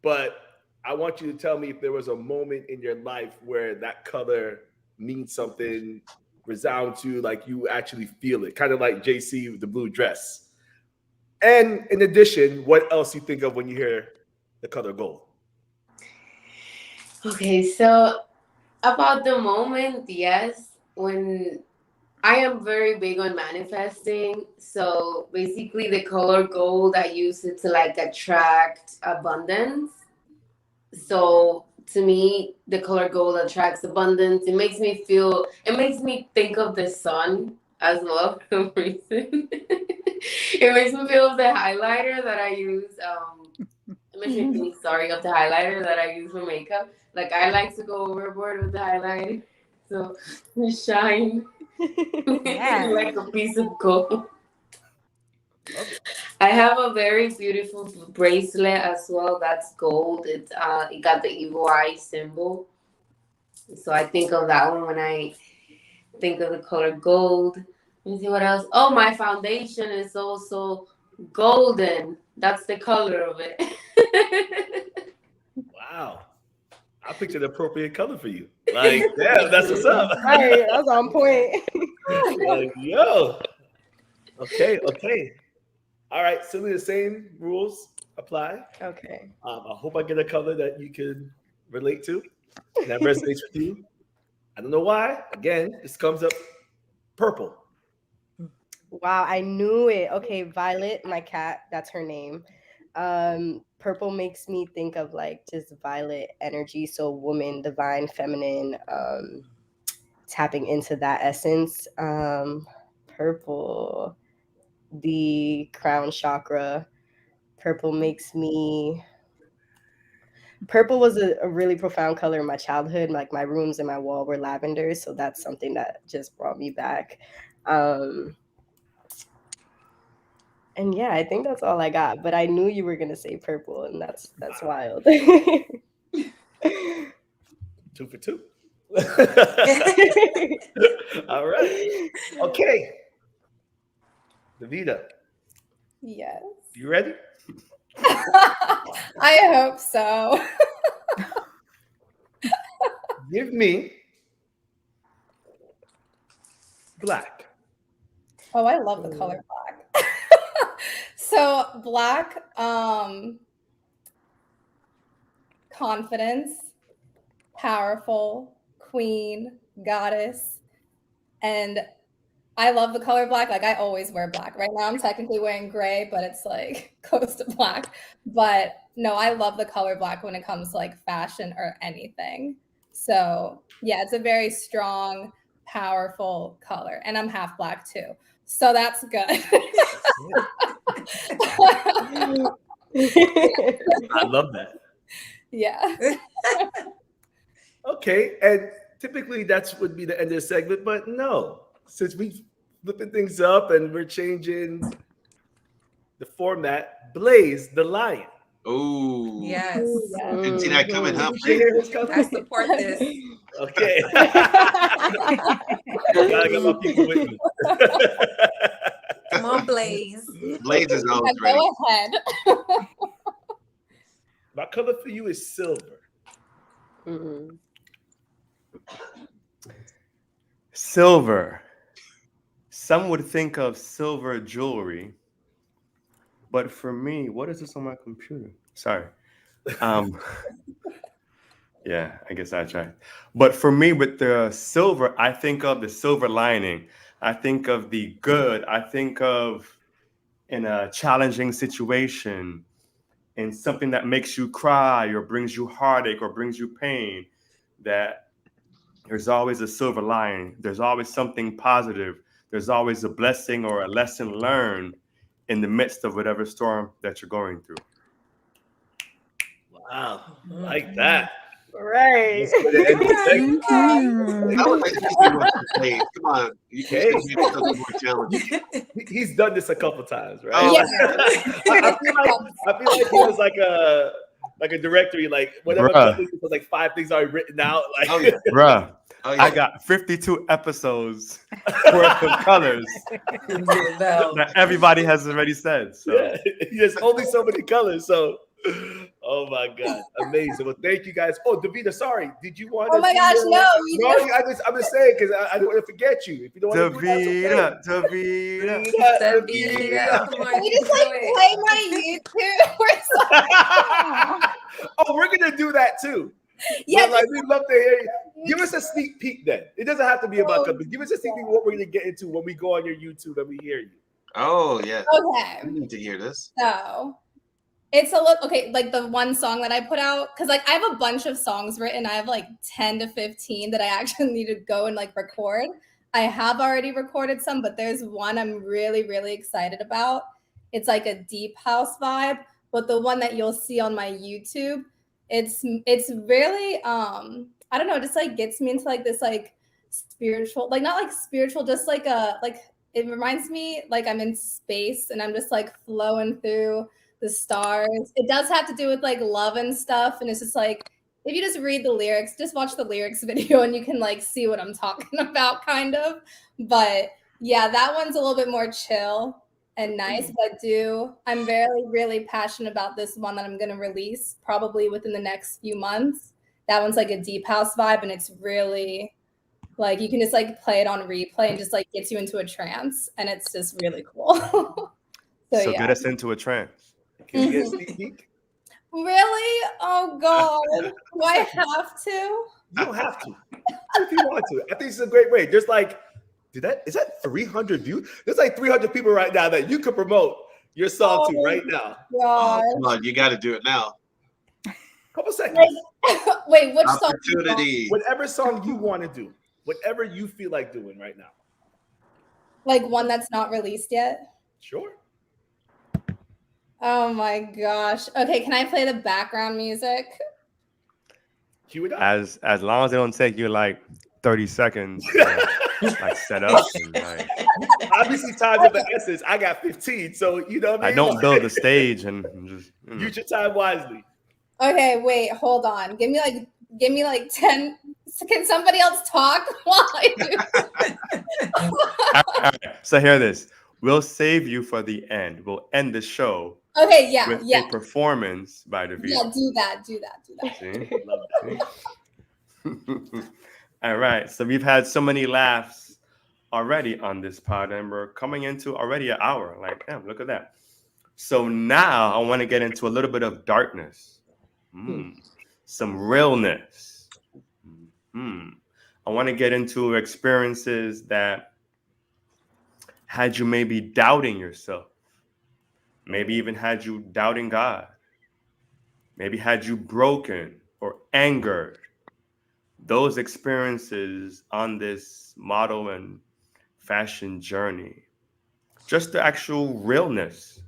but I want you to tell me if there was a moment in your life where that color means something, resound to, like you actually feel it, kind of like JC with the blue dress. And in addition, what else you think of when you hear the color gold? Okay, so about the moment, yes, when I am very big on manifesting. So basically, the color gold, I use it to like attract abundance. So to me, the color gold attracts abundance. It makes me think of the sun as well for some reason. It makes me feel of the highlighter that I use. It makes me think, sorry, of the highlighter that I use for makeup. Like I like to go overboard with the highlighter. So shine Yeah. like a piece of gold. I have a very beautiful bracelet as well. That's gold. It got the evil eye symbol. So I think of that one when I think of the color gold. Let me see what else. Oh, my foundation is also golden. That's the color of it. Wow. I picked an appropriate color for you. Like, damn, that's what's up. Right, that's on point. Like, yo. Okay. All right, Silly, the same rules apply. Okay. I hope I get a color that you can relate to, and that resonates with you. I don't know why. Again, this comes up purple. Wow, I knew it. Okay, Violet, my cat, that's her name. Purple makes me think of like just violet energy, so woman, divine, feminine, tapping into that essence. Purple, the crown chakra. Purple was a really profound color in my childhood. Like my rooms and my wall were lavender, so that's something that just brought me back. And yeah, I think that's all I got. But I knew you were gonna say purple, and that's wild. 2 for 2. All right. Okay. Davida, Yes. you ready? I hope so. Give me black. Oh, I love the color black. So black, confidence, powerful, queen, goddess, and I love the color black. Like I always wear black. Right now I'm technically wearing gray, but it's like close to black. But no, I love the color black when it comes to like fashion or anything. So yeah, it's a very strong, powerful color. And I'm half black too. So that's good. I love that. Yeah. Okay, and typically that's would be the end of the segment, but no, since we flipping things up and we're changing the format, Blaze the Lion. Ooh. Yes. Didn't see that coming, huh? Did you hear his color? I support this. Okay. Gotta get my people with me. Come on, Blaze. Blaze is always Yeah, ready. go ahead. My color for you is silver. Mhm. Silver. Some would think of silver jewelry, But for me, what is this on my computer? Sorry. Um, yeah, I guess I tried. But for me, with the silver, I think of the silver lining. I think of the good. I think of in a challenging situation, in something that makes you cry or brings you heartache or brings you pain, that there's always a silver lining. There's always something positive. There's always a blessing or a lesson learned in the midst of whatever storm that you're going through. Wow, like that. Right. Let's go to the end of the segment. I would like to see what you say. Come on, you Okay. can make something more challenging. He's done this a couple times, right? Oh, Yeah. I feel like he was like a directory, like whatever Bruh. colors, was like 5 things already written out. Like, Oh, yeah. Bruh, Oh, yeah. I got 52 episodes worth of colors that everybody has already said. So yeah, there's only so many colors. So, oh my God, amazing. Well, thank you guys. Oh, Davina, sorry, did you want? Oh my gosh, no, you No, don't. I'm just saying because I don't want to forget you. If you don't want to do that, it's Davina. Davina. Come on, Can we you just can like do it. play my YouTube or something? Oh, we're gonna do that too. Yeah, But, like, we'd love to hear you. Give us a sneak peek then. It doesn't have to be about Oh, companies. Give us a sneak peek of what we're gonna get into when we go on your YouTube and we hear you. Oh, yeah. okay. We need to hear this. So it's a little okay, like the one song that I put out, because like I have a bunch of songs written. I have like 10 to 15 that I actually need to go and like record. I have already recorded some, but there's one I'm really, really excited about. It's like a deep house vibe, but the one that you'll see on my YouTube, it's really I don't know, just like gets me into like this like spiritual, like not like spiritual, just like a like it reminds me like I'm in space and I'm just like flowing through the stars. It does have to do with like love and stuff, and it's just like if you just read the lyrics, just watch the lyrics video and you can like see what I'm talking about kind of. But yeah, that one's a little bit more chill and nice, but I'm very really passionate about this one that I'm going to release probably within the next few months. That one's like a deep house vibe, and it's really like you can just like play it on replay and just like gets you into a trance, and it's just really cool. So yeah. get us into a trance. Can we get a sneak peek? Really? Oh God. Do I have to? You don't have to. If you want to. I think it's a great way. There's like, is that 300 views? There's like 300 people right now that you could promote your song to right now. God. Oh, come on, you got to do it now. Couple seconds. Wait, which song? Opportunity. Whatever song you want to do, whatever you feel like doing right now. Like one that's not released yet? Sure. Oh my gosh. Okay, can I play the background music? Cue it up. As long as it don't take you like 30 seconds to, like set up. And, like, Obviously, time's of the essence. I got 15, so you know what I I mean? don't build the stage and just Use your time wisely. Okay, wait, hold on. Give me like 10. Can somebody else talk while I do? all right. So hear this. We'll save you for the end. We'll end the show Okay, yeah, with yeah. a performance by the Yeah, do that. See? All right. So we've had so many laughs already on this pod, and we're coming into already an hour. Like, damn, look at that. So now I want to get into a little bit of darkness, some realness. I want to get into experiences that had you maybe doubting yourself, maybe even had you doubting God, maybe had you broken or angered. Those experiences on this model and fashion journey, just the actual realness.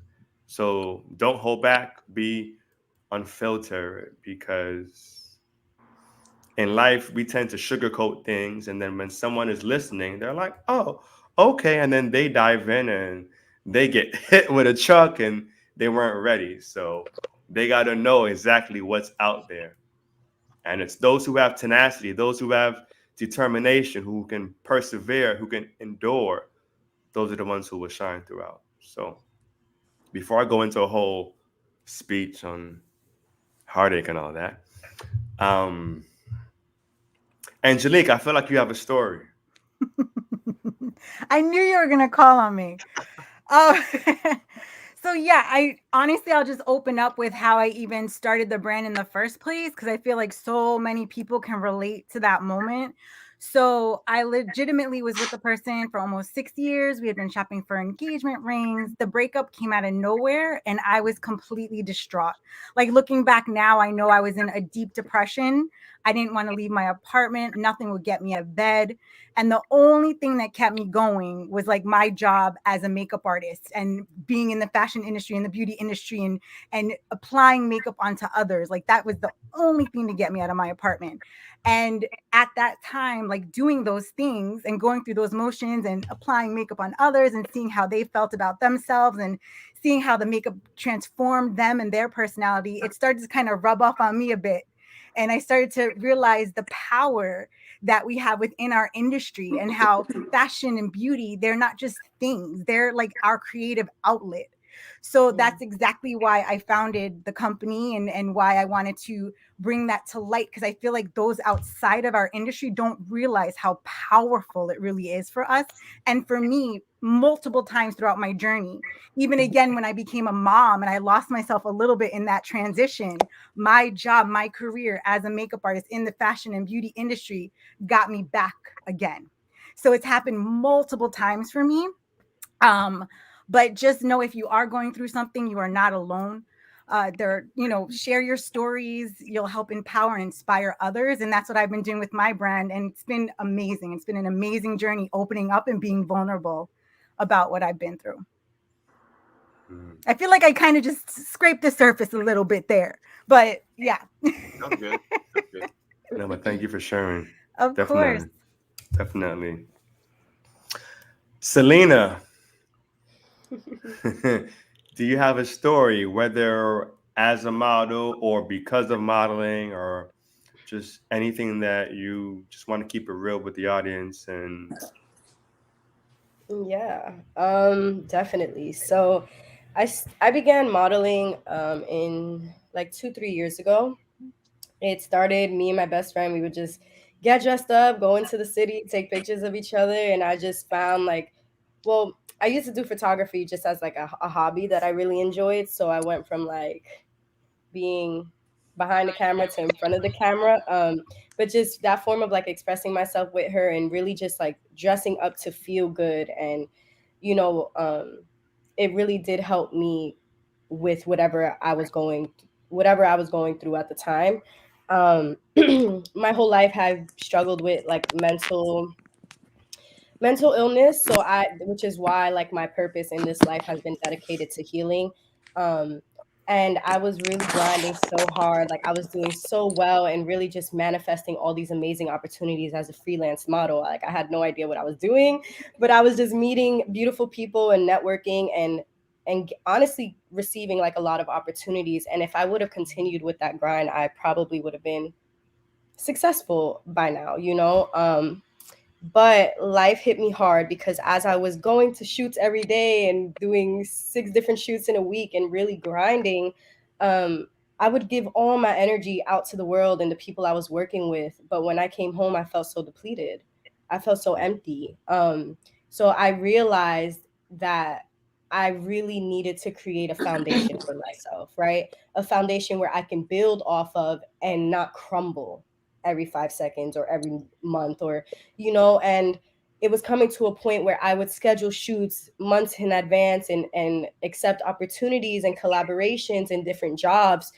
So don't hold back, be unfiltered, because in life we tend to sugarcoat things, and then when someone is listening, they're like, oh, okay, and then they dive in and they get hit with a truck and they weren't ready. So they got to know exactly what's out there. And it's those who have tenacity, those who have determination, who can persevere, who can endure. Those are the ones who will shine throughout. So before I go into a whole speech on heartache and all that, Angelique, I feel like you have a story. I knew you were going to call on me. Oh, So yeah, I'll just open up with how I even started the brand in the first place, because I feel like so many people can relate to that moment. So I legitimately was with the person for almost 6 years. We had been shopping for engagement rings. The breakup came out of nowhere and I was completely distraught. Like, looking back now, I know I was in a deep depression. I didn't want to leave my apartment. Nothing would get me out of bed. And the only thing that kept me going was like my job as a makeup artist and being in the fashion industry and the beauty industry, and applying makeup onto others. Like, that was the only thing to get me out of my apartment. And at that time, like, doing those things and going through those motions and applying makeup on others and seeing how they felt about themselves and seeing how the makeup transformed them and their personality, it started to kind of rub off on me a bit. And I started to realize the power that we have within our industry, and how fashion and beauty, they're not just things, they're like our creative outlet. So that's exactly why I founded the company, and why I wanted to bring that to light, because I feel like those outside of our industry don't realize how powerful it really is for us. And for me, multiple times throughout my journey, even again when I became a mom and I lost myself a little bit in that transition, my job, my career as a makeup artist in the fashion and beauty industry got me back again. So it's happened multiple times for me. But just know, if you are going through something, you are not alone. Share your stories. You'll help empower and inspire others. And that's what I've been doing with my brand. And it's been amazing. It's been an amazing journey, opening up and being vulnerable about what I've been through. I feel like I kind of just scraped the surface a little bit there, but yeah. I'm good. I'm good. No, but thank you for sharing. Of course. Definitely. Selena, do you have a story, whether as a model or because of modeling, or just anything that you just want to keep it real with the audience? And Yeah, definitely. So I began modeling in like 2-3 years ago. It started, me and my best friend, we would just get dressed up, go into the city, take pictures of each other. And I just found like, well, I used to do photography just as like a hobby that I really enjoyed. So I went from like being behind the camera to in front of the camera. But just that form of like expressing myself with her and really just like dressing up to feel good. And, you know, it really did help me with whatever I was going through at the time. My whole life I've struggled with like mental illness, so which is why like my purpose in this life has been dedicated to healing. um and I was really grinding so hard, like I was doing so well and really just manifesting all these amazing opportunities as a freelance model. Like I had no idea what I was doing, but I was just meeting beautiful people and networking and honestly receiving like a lot of opportunities. And if I would have continued with that grind, I probably would have been successful by now, you know. But life hit me hard because as I was going to shoots every day and doing 6 different shoots in a week and really grinding, um, I would give all my energy out to the world and the people I was working with. But when I came home, I felt so depleted. I felt so empty. So I realized that I really needed to create a foundation for myself, right? A foundation where I can build off of and not crumble every 5 seconds or every month, or you know. And it was coming to a point where I would schedule shoots months in advance and accept opportunities and collaborations and different jobs.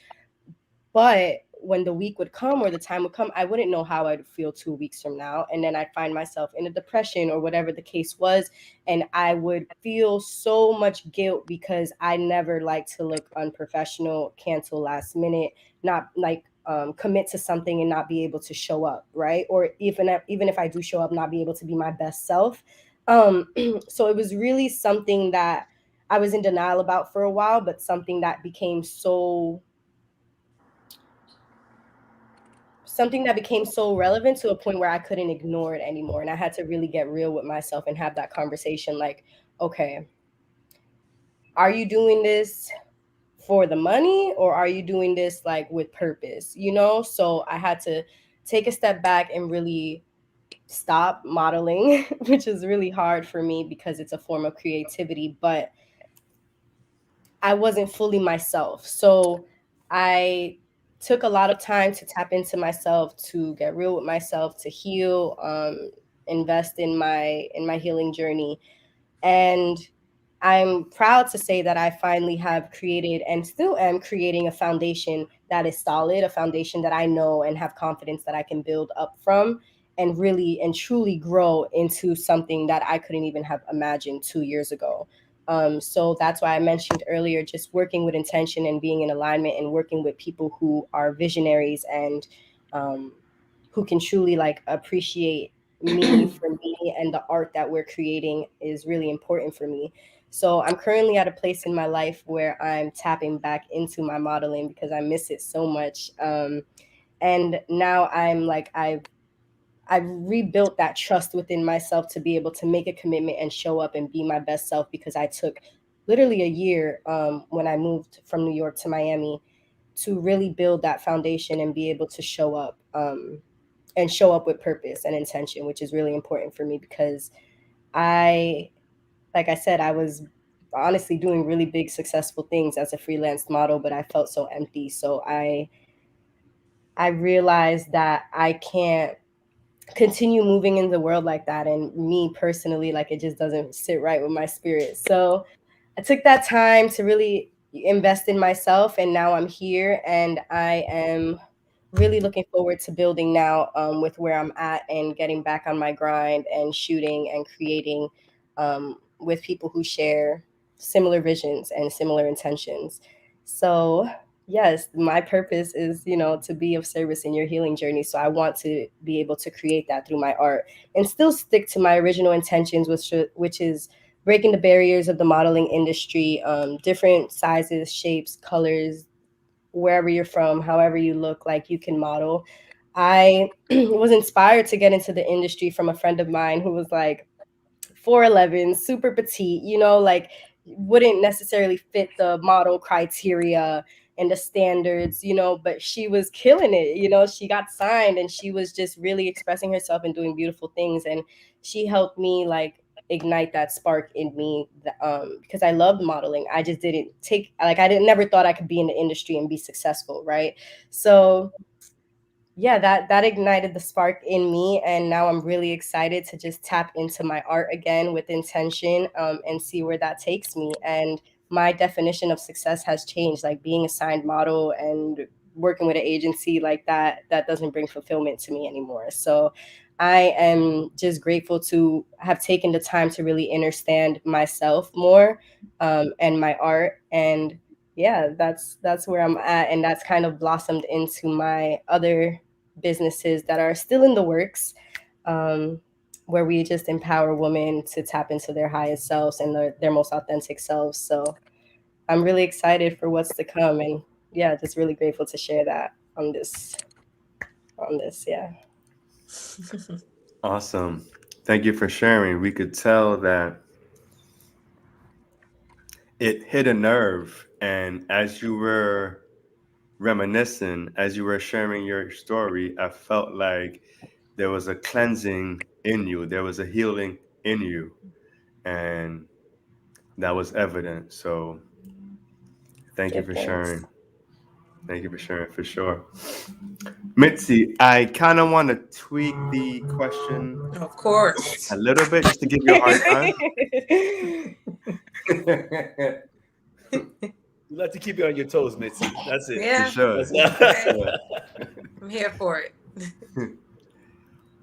But when the week would come or the time would come, I wouldn't know how I'd feel 2 weeks from now. And then I'd find myself in a depression or whatever the case was. And I would feel so much guilt because I never like to look unprofessional, cancel last minute, not like commit to something and not be able to show up, right? Or even if I do show up, not be able to be my best self. So it was really something that I was in denial about for a while, but something that became so relevant to a point where I couldn't ignore it anymore. And I had to really get real with myself and have that conversation like, okay, are you doing this for the money or are you doing this like with purpose, you know? So I had to take a step back and really stop modeling, which is really hard for me because it's a form of creativity. But I wasn't fully myself. So I took a lot of time to tap into myself, to get real with myself, to heal, invest in my healing journey. And I'm proud to say that I finally have created and still am creating a foundation that is solid, a foundation that I know and have confidence that I can build up from and really and truly grow into something that I couldn't even have imagined 2 years ago. So that's why I mentioned earlier, just working with intention and being in alignment and working with people who are visionaries and um, who can truly like appreciate me for me and the art that we're creating is really important for me. So I'm currently at a place in my life where I'm tapping back into my modeling because I miss it so much. And now I'm like I've rebuilt that trust within myself to be able to make a commitment and show up and be my best self because I took literally a year when I moved from New York to Miami to really build that foundation and be able to show up and show up with purpose and intention, which is really important for me because I, like I said, I was honestly doing really big successful things as a freelance model, but I felt so empty. So I realized that I can't continue moving in the world like that, and me personally, like, it just doesn't sit right with my spirit. So I took that time to really invest in myself, and now I'm here and I am really looking forward to building now, with where I'm at and getting back on my grind and shooting and creating, with people who share similar visions and similar intentions. So yes, my purpose is, to be of service in your healing journey. So I want to be able to create that through my art and still stick to my original intentions, which is breaking the barriers of the modeling industry, different sizes, shapes, colors, wherever you're from, however you look, like you can model. I was inspired to get into the industry from a friend of mine who was like 4'11", super petite, like wouldn't necessarily fit the model criteria and the standards, but she was killing it. She got signed and she was just really expressing herself and doing beautiful things. And she helped me like ignite that spark in me, because I loved modeling. I just didn't take, like, I didn't never thought I could be in the industry and be successful, right? So yeah, that ignited the spark in me, and now I'm really excited to just tap into my art again with intention, and see where that takes me. And my definition of success has changed. Like, being a signed model and working with an agency like that doesn't bring fulfillment to me anymore. So I am just grateful to have taken the time to really understand myself more, and my art. And yeah, that's where I'm at, and that's kind of blossomed into my other businesses that are still in the works, um, where we just empower women to tap into their highest selves and their most authentic selves. So I'm really excited for what's to come, and yeah, just really grateful to share that on this. Yeah. Awesome. Thank you for sharing. We could tell that it hit a nerve. And as you were reminiscing, as you were sharing your story, I felt like there was a cleansing in you, there was a healing in you. And that was evident. So thank you Yeah, for thanks. sharing. Thank you for sharing for sure. Mitzi, I kind of want to tweak the question Of course. a little bit just to give you a hard time. We like to keep you on your toes, Mitzi. That's it. For Yeah. sure. Okay. I'm here for it.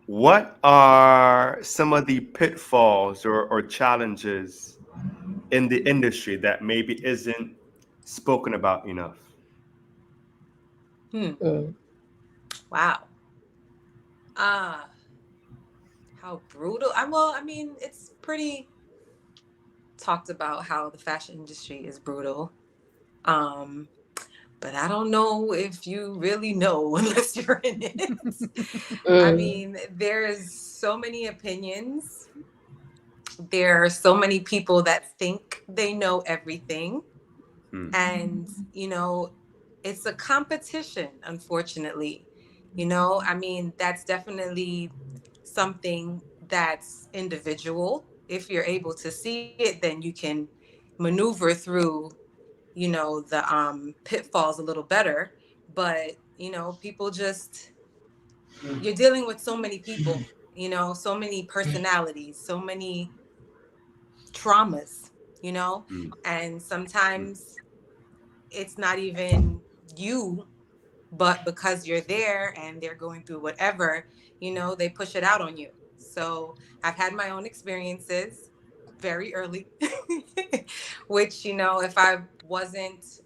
What are some of the pitfalls or challenges in the industry that maybe isn't spoken about enough? Mm. Wow. Ah, how brutal. I mean, it's pretty talked about how the fashion industry is brutal. Um, but I don't know if you really know unless you're in it. I Mm. mean, there's so many opinions. There are so many people that think they know everything. Hmm. And, it's a competition, unfortunately. I mean, that's definitely something that's individual. If you're able to see it, then you can maneuver through, you know, the pitfalls a little better. But, you know, people just, you're dealing with so many people, you know, so many personalities, so many traumas, you know, and sometimes it's not even you, but because you're there and they're going through whatever, you know, they push it out on you. So I've had my own experiences very early, which, you know, if I wasn't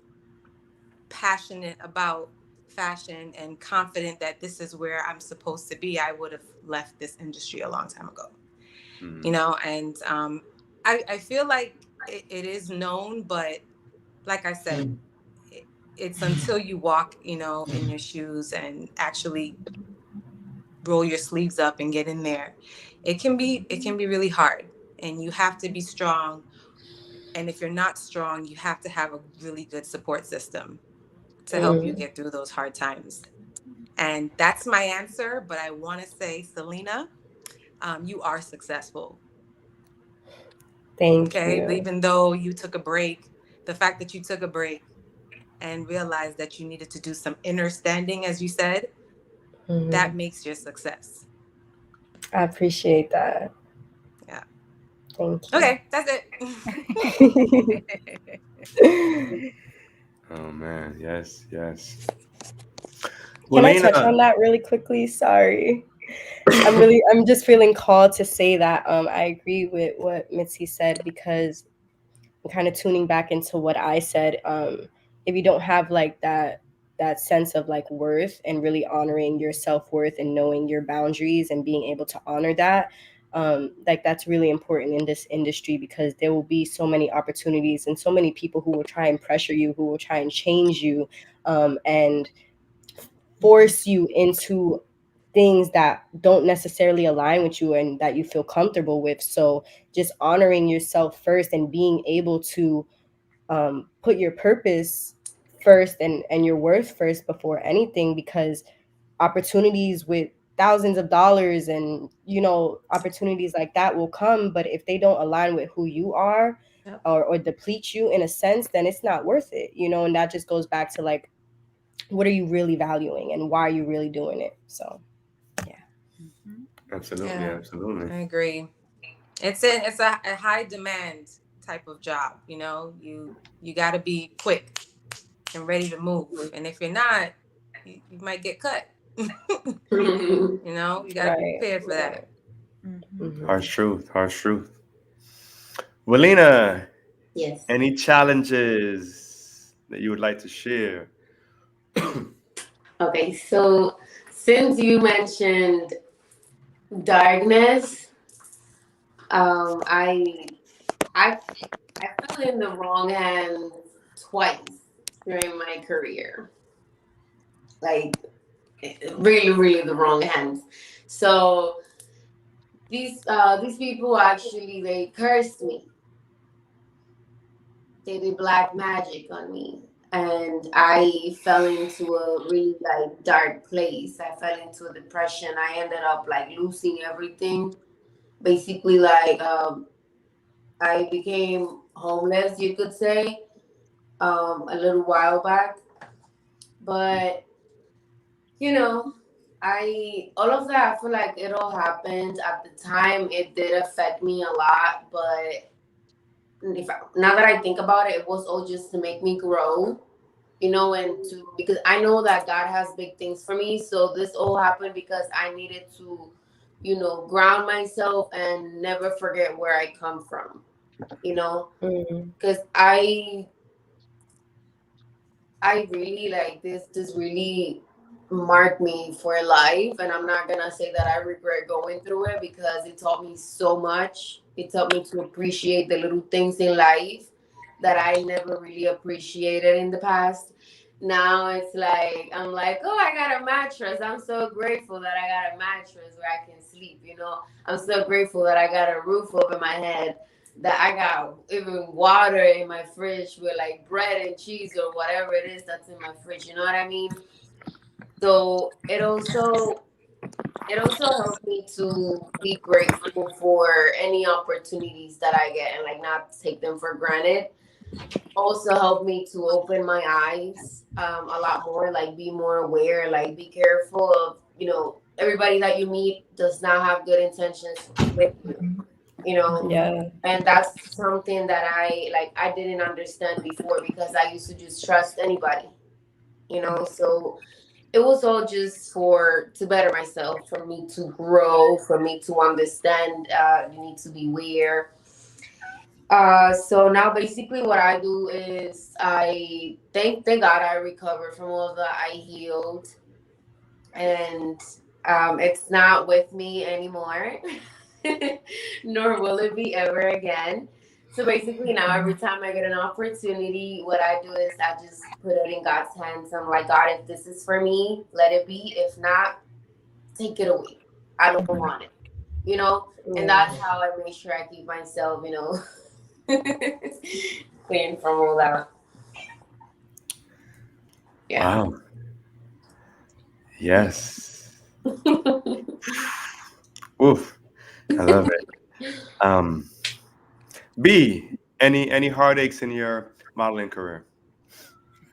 passionate about fashion and confident that this is where I'm supposed to be, I would have left this industry a long time ago. You know, and I feel like it is known, but like I said, it's until you walk, you know, in your shoes and actually roll your sleeves up and get in there, it can be really hard, and you have to be strong. And if you're not strong, you have to have a really good support system to help you get through those hard times. And that's my answer. But I want to say, Selena, you are successful. Thank Okay. you. Even though you took a break, the fact that you took a break and realized that you needed to do some inner standing, as you said, that makes your success. I appreciate that. Yeah. Thank you. Okay, that's it. Oh man, yes, yes. Can I touch Melina, on that really quickly? Sorry. I'm just feeling called to say that I agree with what Mitzi said, because I'm kind of tuning back into what I said. If you don't have like that sense of like worth and really honoring your self-worth and knowing your boundaries and being able to honor that, like that's really important in this industry, because there will be so many opportunities and so many people who will try and pressure you, who will try and change you, and force you into things that don't necessarily align with you and that you feel comfortable with. So just honoring yourself first and being able to put your purpose first and your worth first before anything, because opportunities with thousands of dollars and, you know, opportunities like that will come, but if they don't align with who you are, or deplete you in a sense, then it's not worth it, you know. And that just goes back to like, what are you really valuing and why are you really doing it? So yeah. absolutely, Yeah, absolutely. I agree. It's a high demand type of job. You know, you got to be quick and ready to move. And if you're not, you might get cut. You know, you got to be Right. prepared for that. Harsh truth, harsh truth. Melina, Yes. any challenges that you would like to share? Okay, so since you mentioned darkness, I fell in the wrong hands twice during my career. Like really, really the wrong hands. So these people actually they cursed me. They did black magic on me. And I fell into a really like dark place. I fell into a depression. I ended up like losing everything. Basically like I became homeless, you could say, a little while back. But you know, I all of that I feel like it all happened at the time. It did affect me a lot, but now that I think about it, it was all just to make me grow, you know, and to because I know that God has big things for me. So this all happened because I needed to, you know, ground myself and never forget where I come from, you know, because I really like this really marked me for life, and I'm not gonna say that I regret going through it because it taught me so much. It taught me to appreciate the little things in life that I never really appreciated in the past. Now it's like I'm like, oh, I got a mattress. I'm so grateful that I got a mattress where I can sleep. You know, I'm so grateful that I got a roof over my head, that I got even water in my fridge with like bread and cheese or whatever it is that's in my fridge. You know what I mean? So it also helped me to be grateful for any opportunities that I get and like not take them for granted. also helped me to open my eyes a lot more, like be more aware, like be careful of, everybody that you meet does not have good intentions with you. Yeah. And that's something that I didn't understand before, because I used to just trust anybody. So it was all just to better myself, for me to grow, for me to understand. You need to be aware. So now basically what I do is I thank God I recovered from all that. I healed, and it's not with me anymore, nor will it be ever again. So basically now every time I get an opportunity, what I do is I just put it in God's hands. I'm like, God, if this is for me, let it be. If not, take it away. I don't want it. And that's how I make sure I keep myself, clean from all that. Yeah. Wow. Yes. Oof. I love it. B, any heartaches in your modeling career?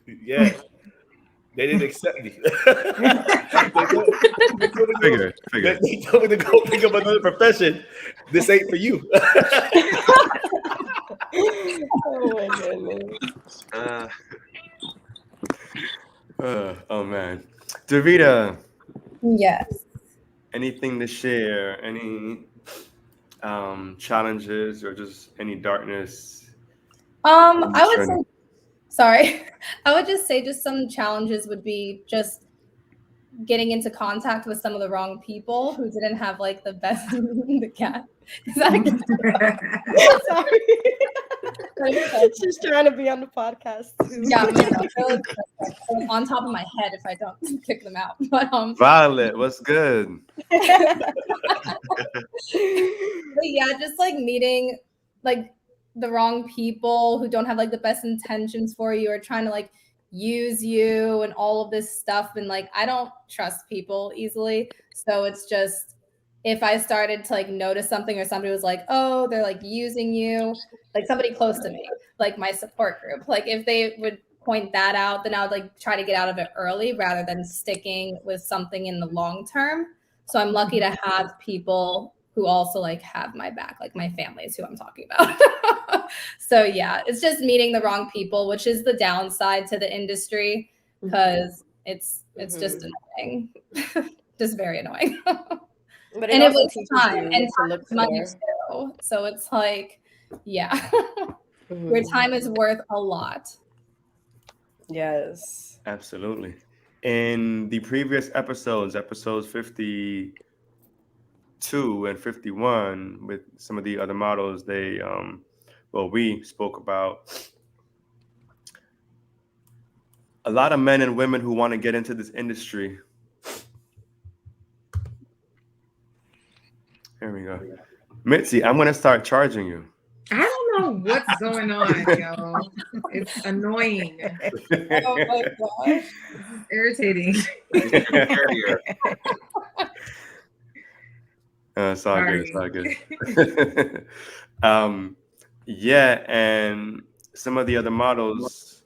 Yeah. They didn't accept me. They told me to go pick up another profession. This ain't for you. Oh my goodness. Oh man. Davida, Yes. anything to share? Any challenges or just any darkness? I would say, sorry, I would just say just some challenges would be just getting into contact with some of the wrong people who didn't have like the best the cat. Is that Sorry. She's trying to be on the podcast too. Yeah, on top of my head if I don't kick them out. But Violet, what's good? But yeah, just like meeting like the wrong people who don't have like the best intentions for you, or trying to like use you and all of this stuff. And like I don't trust people easily. So it's just, if I started to like notice something, or somebody was like, oh, they're like using you, like somebody close to me, like my support group, like if they would point that out, then I would like try to get out of it early rather than sticking with something in the long term. So I'm lucky to have people who also like have my back, like my family is who I'm talking about. So yeah, it's just meeting the wrong people, which is the downside to the industry, because it's just annoying. Just very annoying. But And it was teaches time, you and to look time is money for. too. So it's like, yeah, your time is worth a lot. Yes. Absolutely. In the previous episodes 52 and 51, with some of the other models, we spoke about a lot of men and women who want to get into this industry. Here we go. Mitzi, I'm going to start charging you. I don't know what's going on, yo. It's annoying. Oh my gosh. It's irritating. It's all good. It's all good. Yeah, and some of the other models,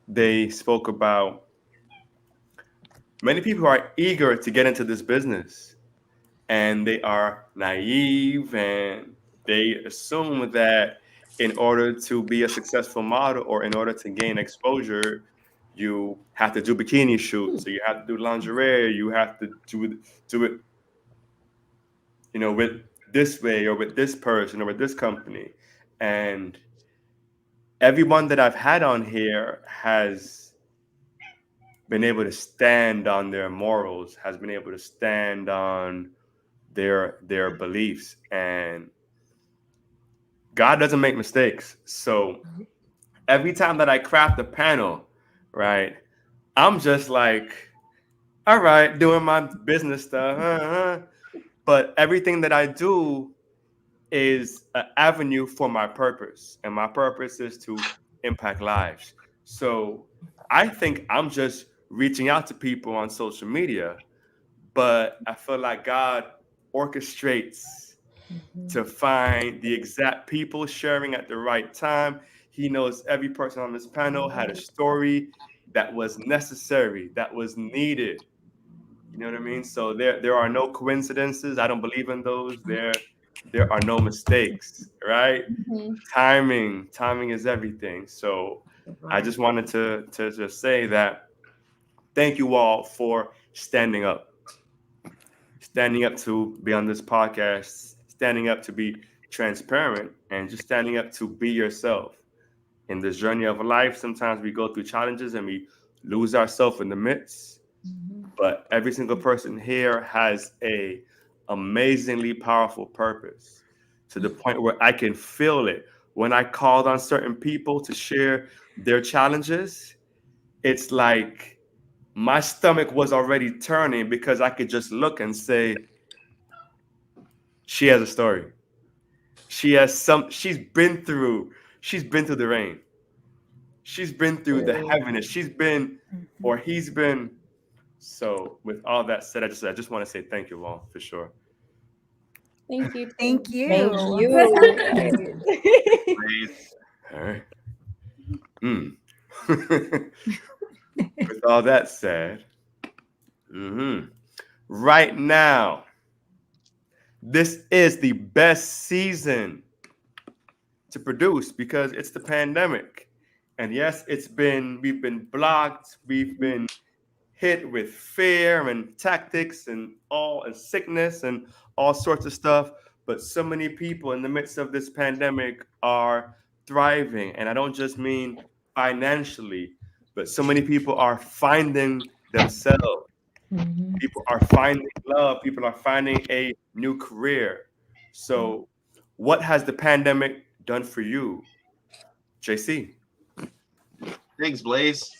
they spoke about many people are eager to get into this business, and they are naive, and they assume that in order to be a successful model, or in order to gain exposure, you have to do bikini shoots, so you have to do lingerie, you have to do it, with this way, or with this person, or with this company. And everyone that I've had on here has been able to stand on their morals, has been able to stand on their beliefs, and God doesn't make mistakes. So every time that I craft a panel, right, I'm just like, all right, doing my business stuff, but everything that I do is an avenue for my purpose, and my purpose is to impact lives. So I think I'm just reaching out to people on social media, but I feel like God orchestrates to find the exact people sharing at the right time. He knows every person on this panel had a story that was necessary, that was needed. You know what I mean? So there are no coincidences. I don't believe in those. There are no mistakes, right? Mhm. Timing is everything. So I just wanted to just say that thank you all for standing up to be on this podcast, standing up to be transparent, and just standing up to be yourself. In this journey of life, sometimes we go through challenges and we lose ourselves in the midst. But every single person here has a amazingly powerful purpose, to the point where I can feel it. When I called on certain people to share their challenges, it's like my stomach was already turning, because I could just look and say, she has a story. She's been through the rain. She's been through the heaviness. She's been, or he's been. So with all that said, I just want to say thank you all for sure. Thank you. Thank you. Thank you. All right. With all that said, right now, this is the best season to produce, because it's the pandemic. And yes, we've been blocked, we've been hit with fear and tactics and sickness and all sorts of stuff. But so many people in the midst of this pandemic are thriving. And I don't just mean financially, but so many people are finding themselves. People are finding love. People are finding a new career. So, what has the pandemic done for you, JC? Thanks, Blaze.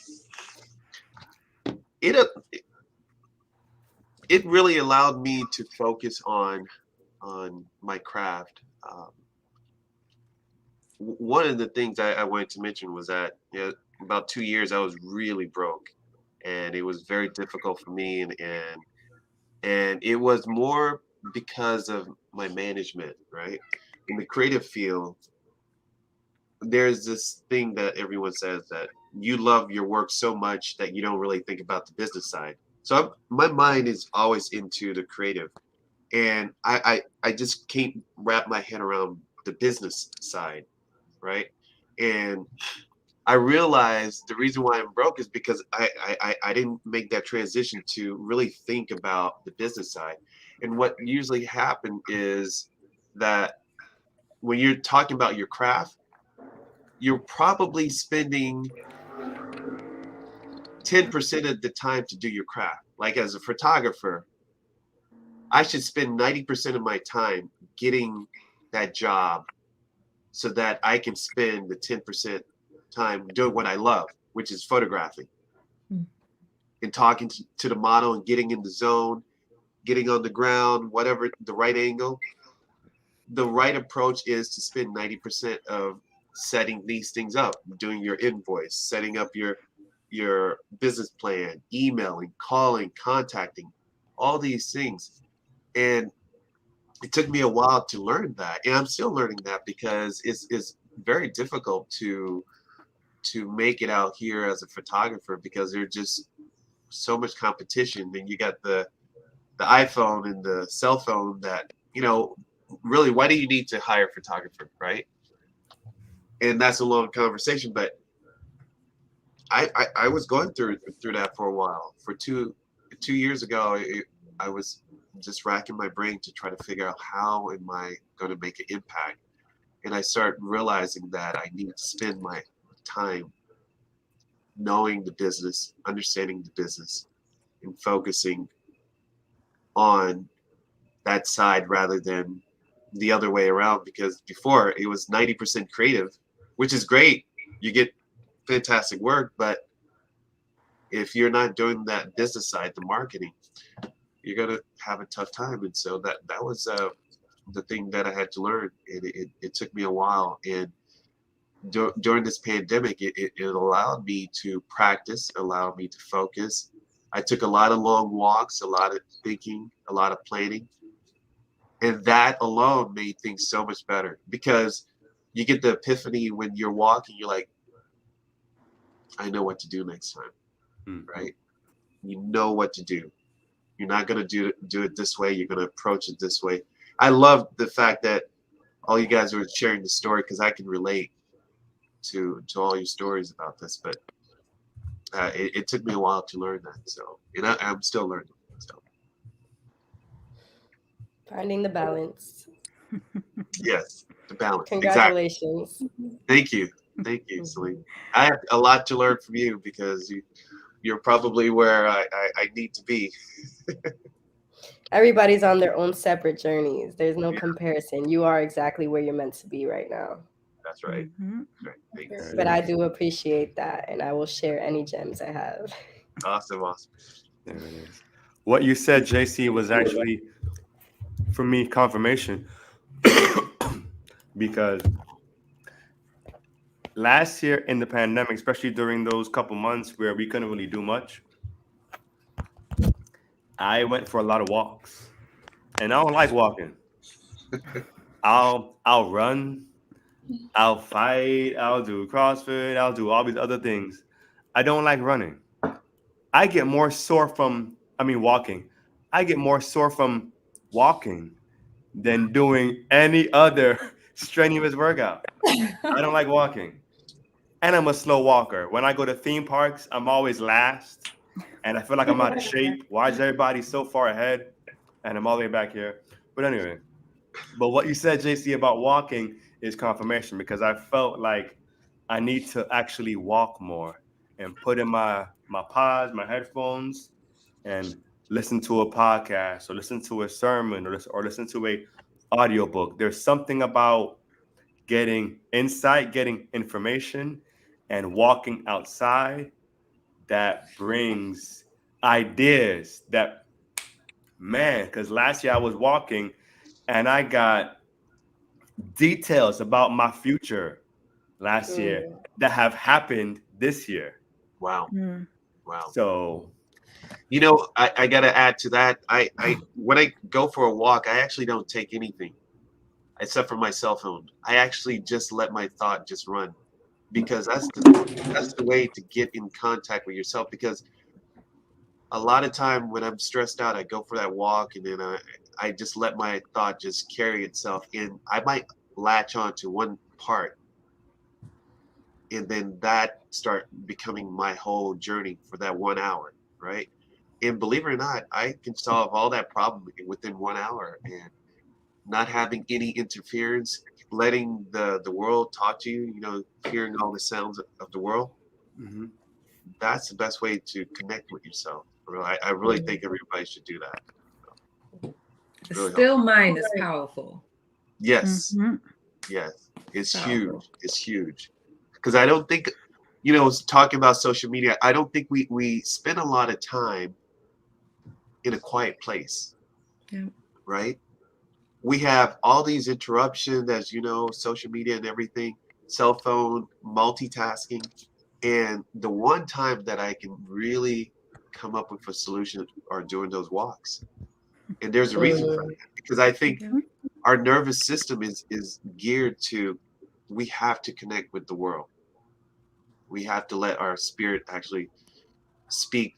It really allowed me to focus on my craft. One of the things I wanted to mention was that about 2 years I was really broke, and it was very difficult for me, and it was more because of my management, right? In the creative field, there's this thing that everyone says, that you love your work so much that you don't really think about the business side. So my mind is always into the creative, and I just can't wrap my head around the business side, right? And I realized the reason why I'm broke is because I didn't make that transition to really think about the business side. And what usually happens is that when you're talking about your craft, you're probably spending 10% of the time to do your craft. Like as a photographer, I should spend 90% of my time getting that job so that I can spend the 10% time doing what I love, which is photographing and talking to the model and getting in the zone, getting on the ground, whatever the right angle. The right approach is to spend 90% of setting these things up, doing your invoice, setting up your business plan, emailing, calling, contacting, all these things. And it took me a while to learn that, and I'm still learning that, because it's very difficult to make it out here as a photographer, because there's just so much competition. Then you got the iPhone and the cell phone that, really, why do you need to hire a photographer, right? And that's a long conversation, but I was going through that for a while. For two years ago, I was just racking my brain to try to figure out how am I going to make an impact. And I started realizing that I need to spend my time knowing the business, understanding the business, and focusing on that side rather than the other way around. Because before it was 90% creative, which is great. You get fantastic work, but if you're not doing that business side, the marketing, you're gonna have a tough time. And so that was the thing that I had to learn, and it took me a while. And during this pandemic, it allowed me to practice, allowed me to focus. I took a lot of long walks, a lot of thinking, a lot of planning, and that alone made things so much better. Because you get the epiphany when you're walking. You're like, I know what to do next time, right? You know what to do. You're not gonna do it this way. You're gonna approach it this way. I love the fact that all you guys are sharing the story because I can relate to all your stories about this. But it took me a while to learn that. So, and I'm still learning. So, Finding the balance. yes, the balance. Congratulations. Exactly. Thank you, Selena. I have a lot to learn from you because you're probably where I need to be. Everybody's on their own separate journeys. There's no comparison. You are exactly where you're meant to be right now. That's right. That's right. Thanks. But I do appreciate that, and I will share any gems I have. Awesome. There it is. What you said, JC, was actually, for me, confirmation. Because last year in the pandemic, especially during those couple months where we couldn't really do much, I went for a lot of walks. And I don't like walking. I'll run, I'll fight, I'll do CrossFit, I'll do all these other things. I don't like running. I get more sore from walking. I get more sore from walking than doing any other strenuous workout. I don't like walking. And I'm a slow walker. When I go to theme parks, I'm always last. And I feel like I'm out of shape. Why is everybody so far ahead? And I'm all the way back here. But anyway, but what you said, JC, about walking is confirmation because I felt like I need to actually walk more and put in my pods, my headphones, and listen to a podcast or listen to a sermon or listen to a audiobook. There's something about getting insight, getting information, and walking outside that brings ideas that, man, because last year I was walking and I got details about my future last year that have happened this year. Wow. Wow. So, you know, I got to add to that. I when I go for a walk, I actually don't take anything except for my cell phone. I actually just let my thought just run because that's the way to get in contact with yourself. Because a lot of time when I'm stressed out, I go for that walk and then I just let my thought just carry itself in. I might latch on to one part and then that start becoming my whole journey for that 1 hour, right? And believe it or not, I can solve all that problem within 1 hour and not having any interference, letting the world talk to you, you know, hearing all the sounds of the world. That's the best way to connect with yourself. I really think everybody should do that. The really still mind is powerful. Yes. Yes. It's huge. It's huge. Because I don't think, you know, talking about social media, I don't think we spend a lot of time in a quiet place. Yeah. Right? We have all these interruptions, as you know, social media and everything, cell phone, multitasking. And the one time that I can really come up with a solution are during those walks. And there's a reason for that. Because I think our nervous system is geared to, we have to connect with the world. We have to let our spirit actually speak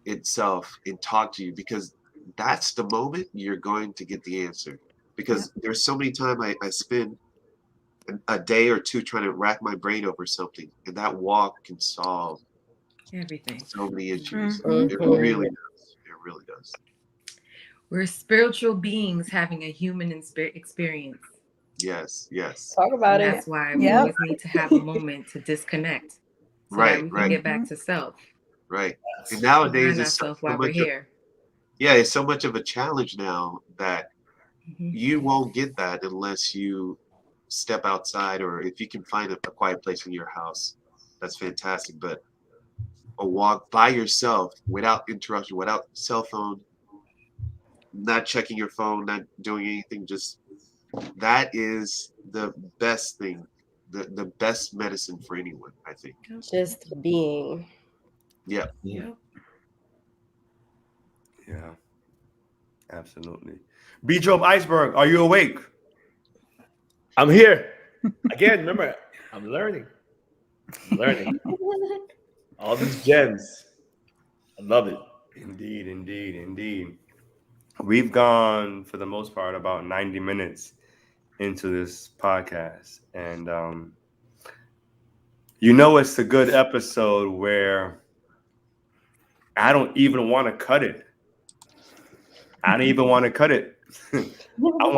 itself and talk to you, because that's the moment you're going to get the answer. Because there's so many times I spend a day or two trying to rack my brain over something, and that walk can solve everything. So many issues. It really does. It really does. We're spiritual beings having a human experience. Yes, yes. Talk about and it. That's why we always need to have a moment to disconnect, so that we can get back to self. Right. And nowadays it's so while we're here. It's so much of a challenge now that you won't get that unless you step outside, or if you can find a quiet place in your house. That's fantastic. But a walk by yourself without interruption, without cell phone, not checking your phone, not doing anything, just that is the best thing, the best medicine for anyone, I think. Just being. Yeah. Absolutely. B. Job Iceberg, are you awake? I'm here. Again, remember, I'm learning. All these gems. I love it. Indeed. We've gone, for the most part, about 90 minutes into this podcast. And it's a good episode where I don't even want to cut it. I want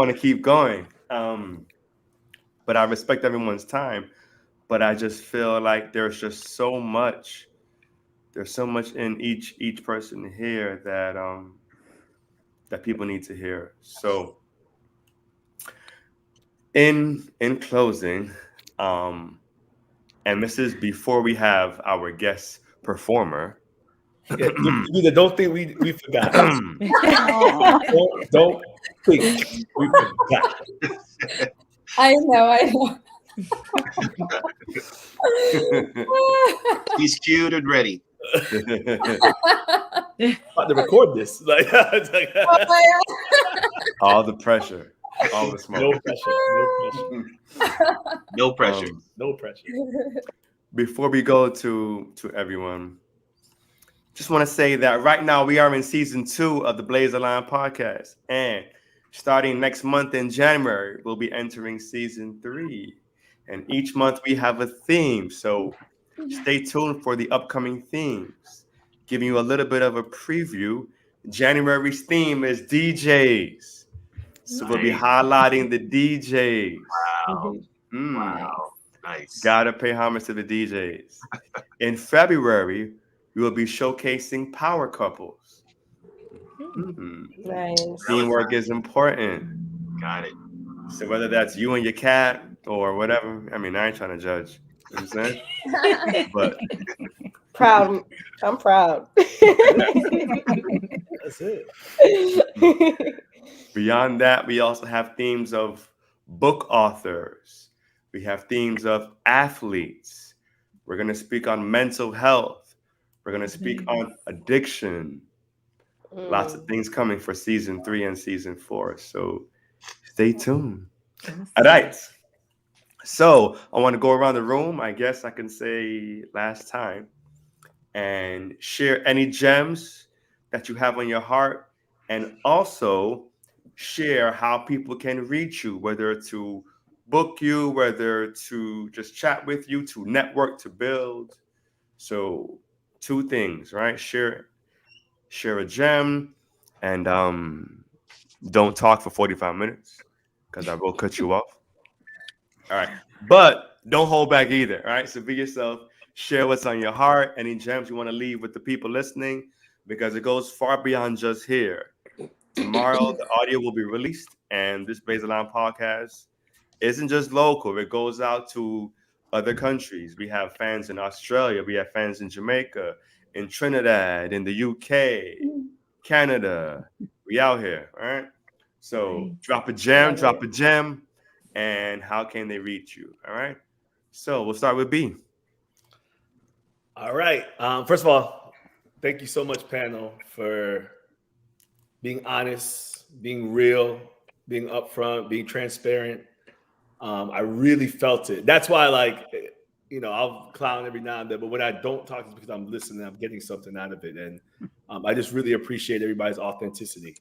to keep going. But I respect everyone's time. But I just feel like there's just so much. There's so much in each person here that people need to hear. So in closing, and this is before we have our guest performer. Yeah, don't think we forgot. don't think we forgot. I know. He's cued and ready. About to record this. All the pressure. All the smoke. No pressure. No pressure. Before we go to everyone, just want to say that right now we are in season 2 of the Blazethelion podcast, and starting next month in January, we'll be entering season 3. And each month we have a theme, so stay tuned for the upcoming themes. Giving you a little bit of a preview, January's theme is DJs. So we'll be highlighting the DJs. Wow. Wow. Nice. Gotta pay homage to the DJs. In February, we will be showcasing power couples. Nice. Teamwork is important. Got it. So whether that's you and your cat or whatever, I mean, I ain't trying to judge. You know what I'm saying? But Proud. I'm proud. That's it. beyond that, we also have themes of book authors. We have themes of athletes. We're going to speak on mental health. We're going to speak on addiction. Lots of things coming for season 3 and season 4. So stay tuned. All right. So I want to go around the room. I guess I can say last time and share any gems that you have on your heart, and also share how people can reach you, whether to book you, whether to just chat with you, to network, to build. So 2 things, right? Share a gem, and don't talk for 45 minutes because I will cut you off. All right. But don't hold back either. All right. So be yourself. Share what's on your heart, any gems you want to leave with the people listening, because it goes far beyond just here. Tomorrow, the audio will be released, and this Blazethelion podcast isn't just local. It goes out to other countries. We have fans in Australia. We have fans in Jamaica, in Trinidad, in the UK, Canada. We out here. All right. So drop a gem. And how can they reach you? All right. So we'll start with B. All right. First of all, thank you so much, panel, for being honest, being real, being upfront, being transparent. I really felt it. That's why, I'll clown every now and then, but when I don't talk, it's because I'm listening. I'm getting something out of it, and I just really appreciate everybody's authenticity.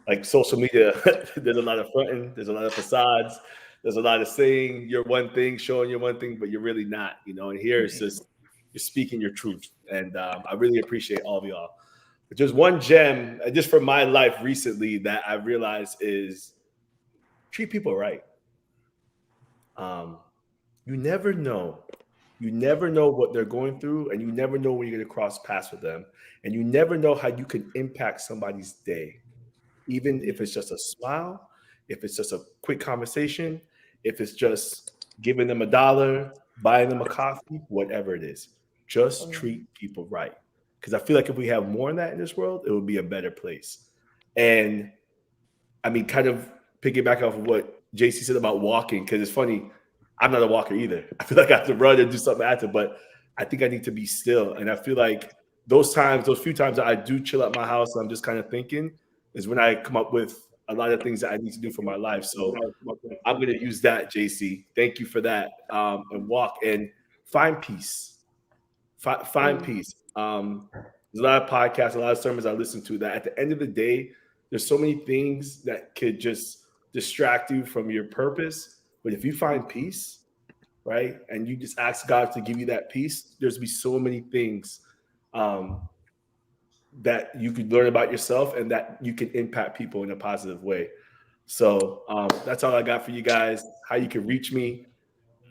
Like social media, there's a lot of fronting, there's a lot of facades, there's a lot of saying you're one thing, showing you're one thing, but you're really not, And here it's just you're speaking your truth, and I really appreciate all of y'all. But just one gem, just from my life recently, that I realized is treat people right. You never know. You never know what they're going through, and you never know when you're going to cross paths with them, and you never know how you can impact somebody's day. Even if it's just a smile, if it's just a quick conversation, if it's just giving them $1, buying them a coffee, whatever it is, just treat people right. Because I feel like if we have more of that in this world, it would be a better place. And I mean, kind of piggyback off of what JC said about walking, because it's funny, I'm not a walker either. I feel like I have to run and do something after, but I think I need to be still. And I feel like those few times that I do chill at my house, and I'm just kind of thinking, is when I come up with a lot of things that I need to do for my life. So I'm going to use that, JC. Thank you for that. And walk and find peace. Find peace. There's a lot of podcasts, a lot of sermons I listen to that at the end of the day, there's so many things that could just distract you from your purpose. But if you find peace, right, and you just ask God to give you that peace, there's be so many things that you could learn about yourself and that you can impact people in a positive way. So that's all I got for you guys. How you can reach me.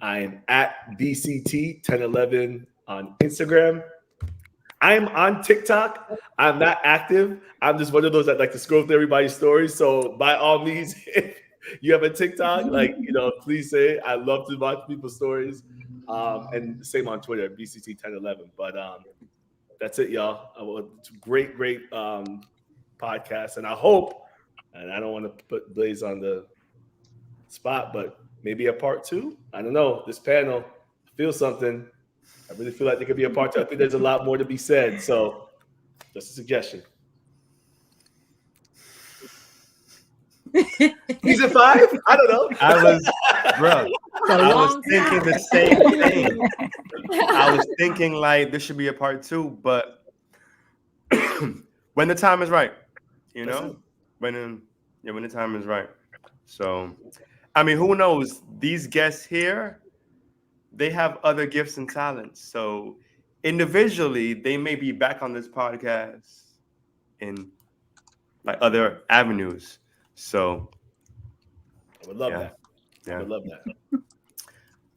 I am at BCT1011 on Instagram. I am on TikTok. I'm not active. I'm just one of those that like to scroll through everybody's stories. So by all means, if you have a TikTok, please say it. I love to watch people's stories. And same on Twitter, BCT1011. But that's it, y'all. It's a great podcast. And I hope, and I don't want to put Blaze on the spot, but maybe a part 2. I don't know. This panel, I feel something. I really feel like there could be a part 2. I think there's a lot more to be said. So just a suggestion. Season 5? I don't know. I was thinking the same thing. I was thinking like this should be a part 2, but when the time is right, when the time is right. So, I mean, who knows? These guests here, they have other gifts and talents. So individually, they may be back on this podcast in like other avenues. So I would love that. Yeah. I would love that.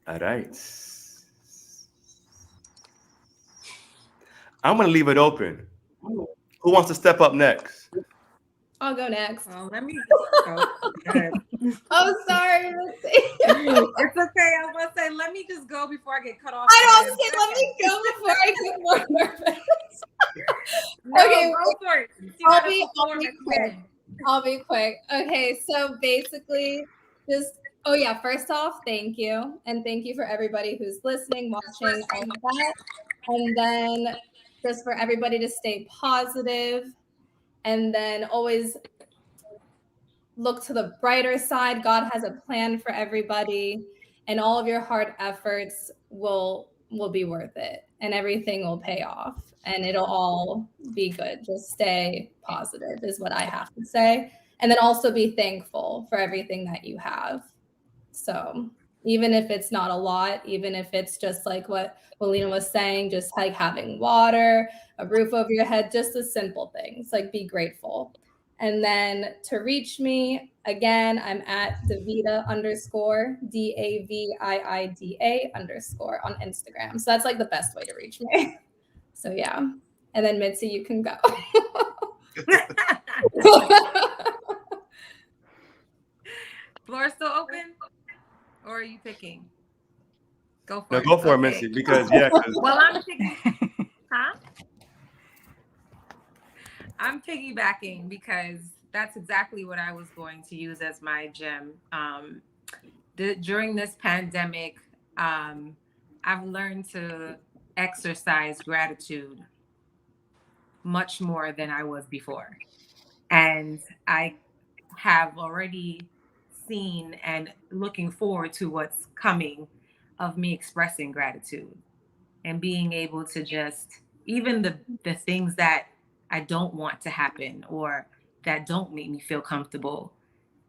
All right. I'm going to leave it open. Who wants to step up next? I'll go next. Oh, let me. Oh, sorry. It's okay. I was going to say, let me just go before I get cut off. I don't say, let me go before I get more nervous. Okay, go for it. I'll be quick. Okay, so basically, first off, thank you. And thank you for everybody who's listening, watching, all of that. And then just for everybody to stay positive and then always look to the brighter side. God has a plan for everybody, and all of your hard efforts will be worth it, and everything will pay off, and it'll all be good. Just stay positive is what I have to say. And then also be thankful for everything that you have. So even if it's not a lot, even if it's just like what Melina was saying, just like having water, a roof over your head, just the simple things, like be grateful. And then to reach me, again, I'm at Davida _ DAVIIDA _ on Instagram. So that's like the best way to reach me. So yeah. And then Mitzi, you can go. Floor still open? Or are you picking? Go for it. No, go for it, Missy, because well, I'm picking. Huh? I'm piggybacking because that's exactly what I was going to use as my gem. During this pandemic, I've learned to exercise gratitude much more than I was before. And I have already seen and looking forward to what's coming of me expressing gratitude and being able to just, even the things that I don't want to happen or that don't make me feel comfortable,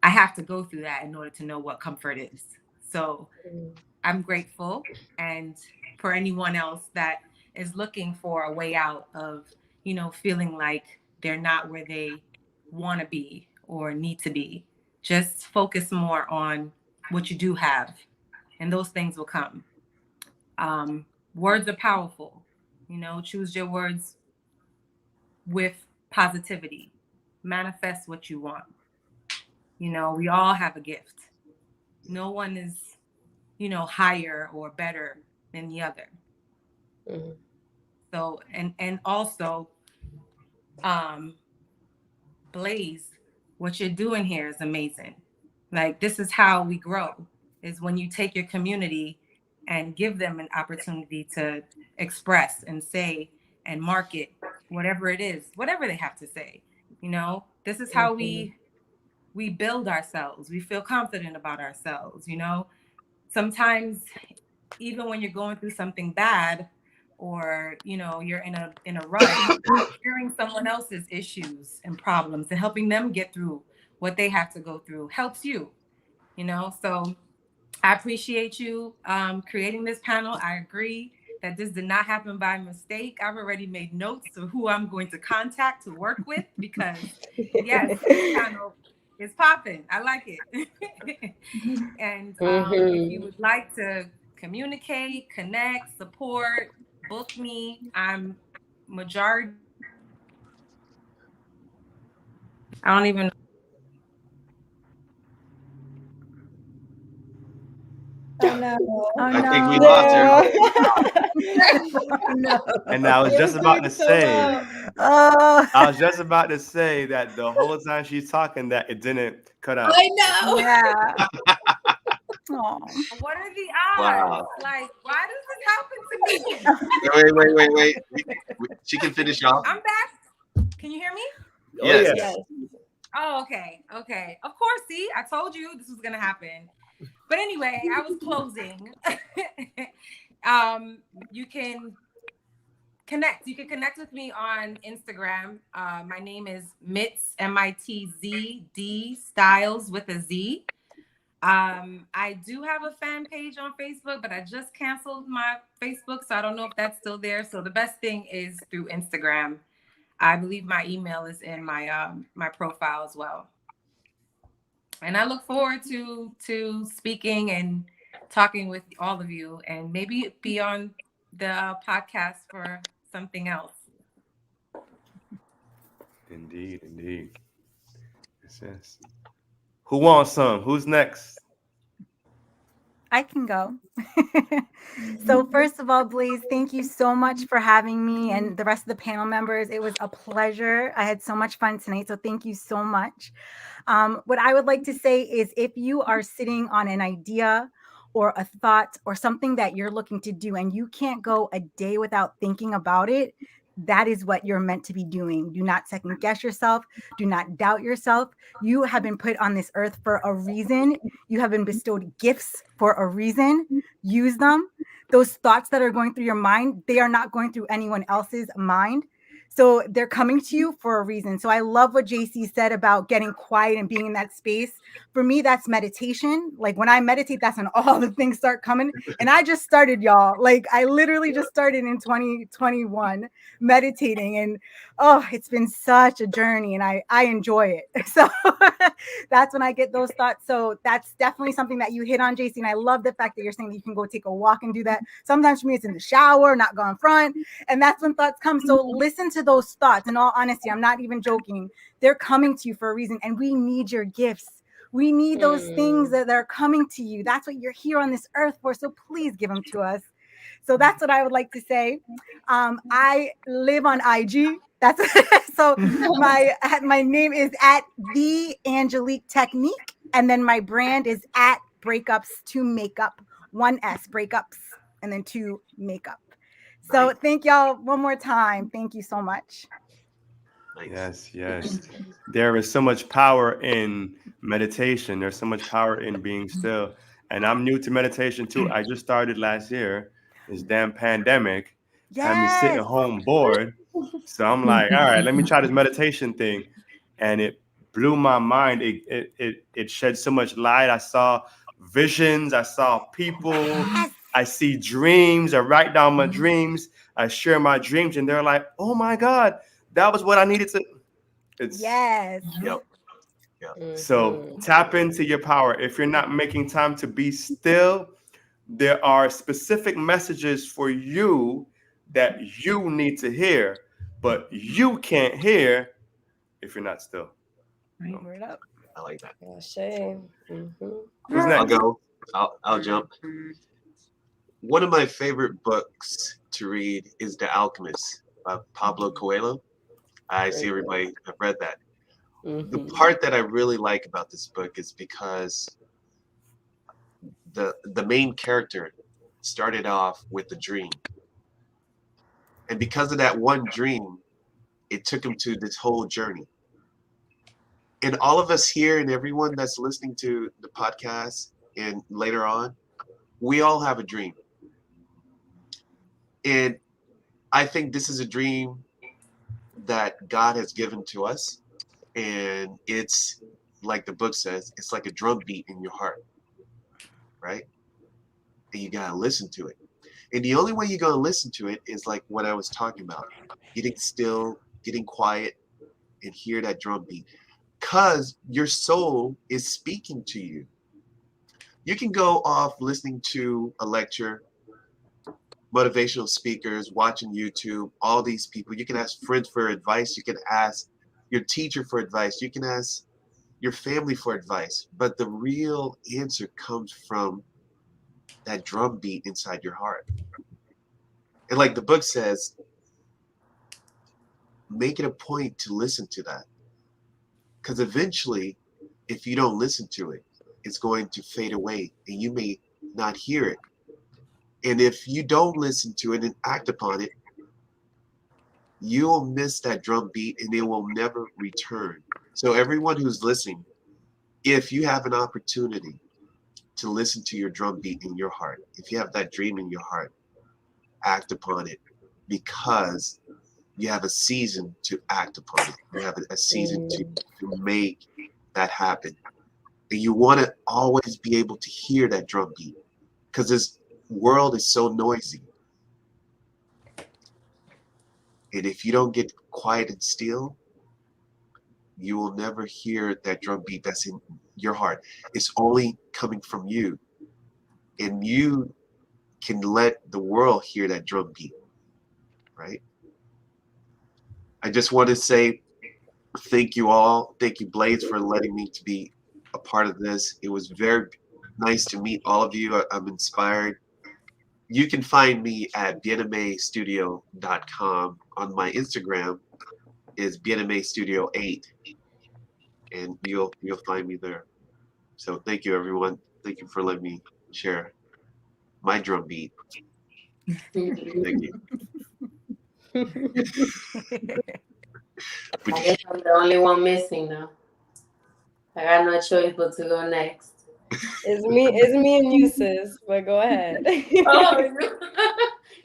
I have to go through that in order to know what comfort is. So I'm grateful. And for anyone else that is looking for a way out of, feeling like they're not where they want to be or need to be, just focus more on what you do have, and those things will come. Words are powerful. Choose your words with positivity. Manifest what you want. We all have a gift. No one is, higher or better than the other. Mm-hmm. So, and also, Blaze, what you're doing here is amazing. Like, this is how we grow, is when you take your community and give them an opportunity to express and say and market whatever it is, whatever they have to say. This is how we we build ourselves. We feel confident about ourselves, you know? Sometimes even when you're going through something bad or, you know, you're in a rut, hearing someone else's issues and problems and helping them get through what they have to go through helps you, you know? So I appreciate you creating this panel. I agree that this did not happen by mistake. I've already made notes of who I'm going to contact to work with because, yes, this panel is popping. I like it. And if you would like to communicate, connect, support, book me, I'm majority. I don't even. Oh no. Oh I think we no. lost her. No. And I was just about to say, Oh. I was just about to say that the whole time she's talking, that it didn't cut out. I know. Yeah. Oh. What are the Wow. odds? Like, why does this happen to me? Wait. She can finish off. I'm back. Can you hear me? Oh, Yes. yes. Oh, okay. Of course, see, I told you this was gonna happen. But anyway, I was closing. You can connect. You can connect with me on Instagram. My name is Mitz, MITZD Styles with a Z. I do have a fan page on Facebook, but I just canceled my Facebook, so I don't know if that's still there. So the best thing is through Instagram. I believe my email is in my my profile as well. And I look forward to speaking and talking with all of you, and maybe be on the podcast for something else. Indeed. Yes. Who wants some? Who's next? I can go. So first of all, Blaze, thank you so much for having me and the rest of the panel members. It was a pleasure. I had so much fun tonight. So thank you so much. What I would like to say is if you are sitting on an idea or a thought or something that you're looking to do and you can't go a day without thinking about it, that is what you're meant to be doing. Do not second guess yourself. Do not doubt yourself. You have been put on this earth for a reason. You have been bestowed gifts for a reason. Use them. Those thoughts that are going through your mind, they are not going through anyone else's mind. So they're coming to you for a reason. So I love what JC said about getting quiet and being in that space. For me, that's meditation. Like when I meditate, that's when all the things start coming. And I just started, y'all. Like I literally just started in 2021 meditating. And oh, it's been such a journey and I enjoy it. So that's when I get those thoughts. So that's definitely something that you hit on, JC. And I love the fact that you're saying that you can go take a walk and do that. Sometimes for me, it's in the shower, not go in front. And that's when thoughts come. So listen to those thoughts. In all honesty, I'm not even joking. They're coming to you for a reason. And we need your gifts. We need those things that are coming to you. That's what you're here on this earth for. So please give them to us. So that's what I would like to say. I live on IG. That's so my name is at the Angelique Technique. And then my brand is at Breakups to Makeup. 1S breakups and then 2 makeup. So thank y'all one more time. Thank you so much. Nice. Yes. There is so much power in meditation. There's so much power in being still. And I'm new to meditation too. I just started last year. This damn pandemic had me sitting home bored. So I'm like, all right, let me try this meditation thing. And it blew my mind. It shed so much light. I saw visions. I saw people. I see dreams. I write down my dreams. I share my dreams. And they're like, oh my God, that was what I needed to. Yes. Yep. So tap into your power. If you're not making time to be still, there are specific messages for you that you need to hear, but you can't hear if you're not still. Right. Word up. I like that. Shame. Who's I'll next? go. I'll jump. One of my favorite books to read is The Alchemist by Pablo Coelho. I see everybody have read that. The part that I really like about this book is because the main character started off with a dream. And because of that one dream, it took him to this whole journey. And all of us here and everyone that's listening to the podcast and later on, we all have a dream. And I think this is a dream that God has given to us. And it's like the book says, it's like a drum beat in your heart, right? And you got to listen to it. And the only way you're going to listen to it is like what I was talking about, getting still, getting quiet, and hear that drum beat. Because your soul is speaking to you. You can go off listening to a lecture, motivational speakers, watching YouTube, all these people. You can ask friends for advice. You can ask your teacher for advice. You can ask your family for advice. But the real answer comes from that drum beat inside your heart. And like the book says, make it a point to listen to that. Because eventually, if you don't listen to it, it's going to fade away and you may not hear it. And if you don't listen to it and act upon it, you will miss that drum beat and it will never return. So everyone who's listening, if you have an opportunity to listen to your drum beat in your heart, if you have that dream in your heart, act upon it, because you have a season to act upon it. You have a season to make that happen. And you want to always be able to hear that drum beat, because this world is so noisy. And if you don't get quiet and still, you will never hear that drum beat that's in your heart. It's only coming from you. And you can let the world hear that drum beat, right? I just want to say thank you all. Thank you, Blaze, for letting me to be a part of this. It was very nice to meet all of you. I'm inspired. You can find me at bienaimestudio.com. On my Instagram is bienaimestudio8, and you'll find me there. So thank you, everyone. Thank you for letting me share my drum beat. Thank you. I guess I'm the only one missing now. I got no choice but to go next. It's me and you, sis. But go ahead. Oh,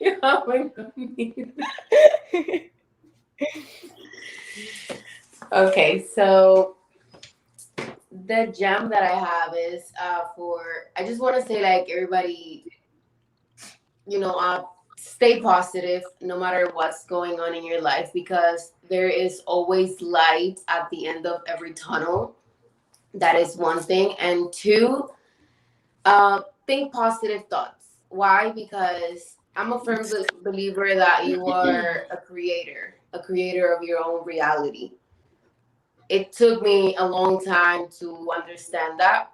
you have me. Okay, so the gem that I have is I just want to say, like, everybody, stay positive no matter what's going on in your life, because there is always light at the end of every tunnel. That is one thing. And two, think positive thoughts. Why? Because I'm a firm believer that you are a creator of your own reality. It took me a long time to understand that,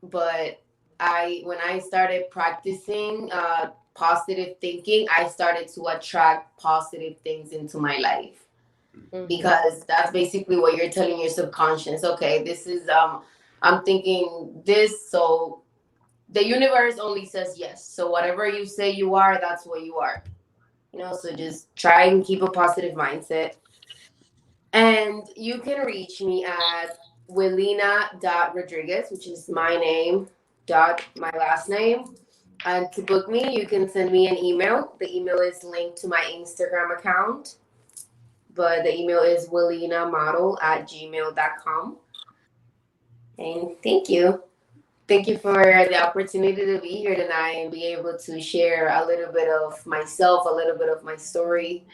but when I started practicing positive thinking, I started to attract positive things into my life. Because that's basically what you're telling your subconscious. Okay, this is I'm thinking this, so the universe only says yes. So whatever you say you are, that's what you are. So just try and keep a positive mindset. And you can reach me at Melina.Rodriguez, which is my name, my last name. And to book me, you can send me an email. The email is linked to my Instagram account, but the email is willinamodel@gmail.com. And thank you. Thank you for the opportunity to be here tonight and be able to share a little bit of myself, a little bit of my story.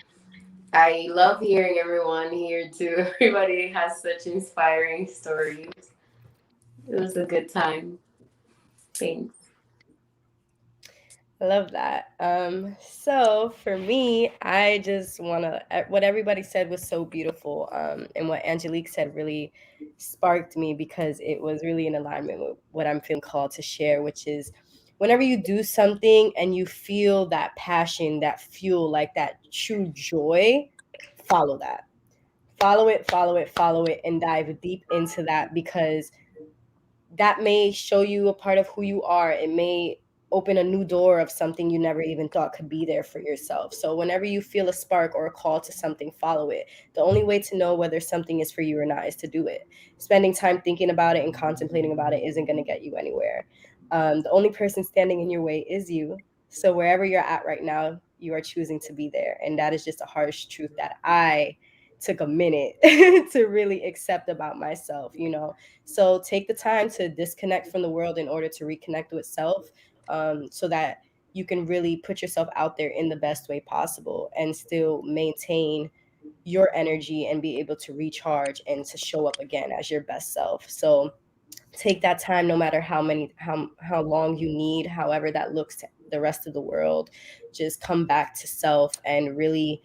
I love hearing everyone here too. Everybody has such inspiring stories. It was a good time. Thanks. I love that. So for me, I just want to, what everybody said was so beautiful. And what Angelique said really sparked me, because it was really in alignment with what I'm feeling called to share, which is whenever you do something and you feel that passion, that fuel, like that true joy, follow that. Follow it, and dive deep into that, because that may show you a part of who you are. It may open a new door of something you never even thought could be there for yourself. So whenever you feel a spark or a call to something, follow it. The only way to know whether something is for you or not is to do it. Spending time thinking about it and contemplating about it isn't going to get you anywhere. The only person standing in your way is you. So wherever you're at right now, you are choosing to be there. And that is just a harsh truth that I took a minute to really accept about myself, you know. So take the time to disconnect from the world in order to reconnect with self, so that you can really put yourself out there in the best way possible and still maintain your energy and be able to recharge and to show up again as your best self. So take that time, no matter how long you need, however that looks to the rest of the world. Just come back to self and really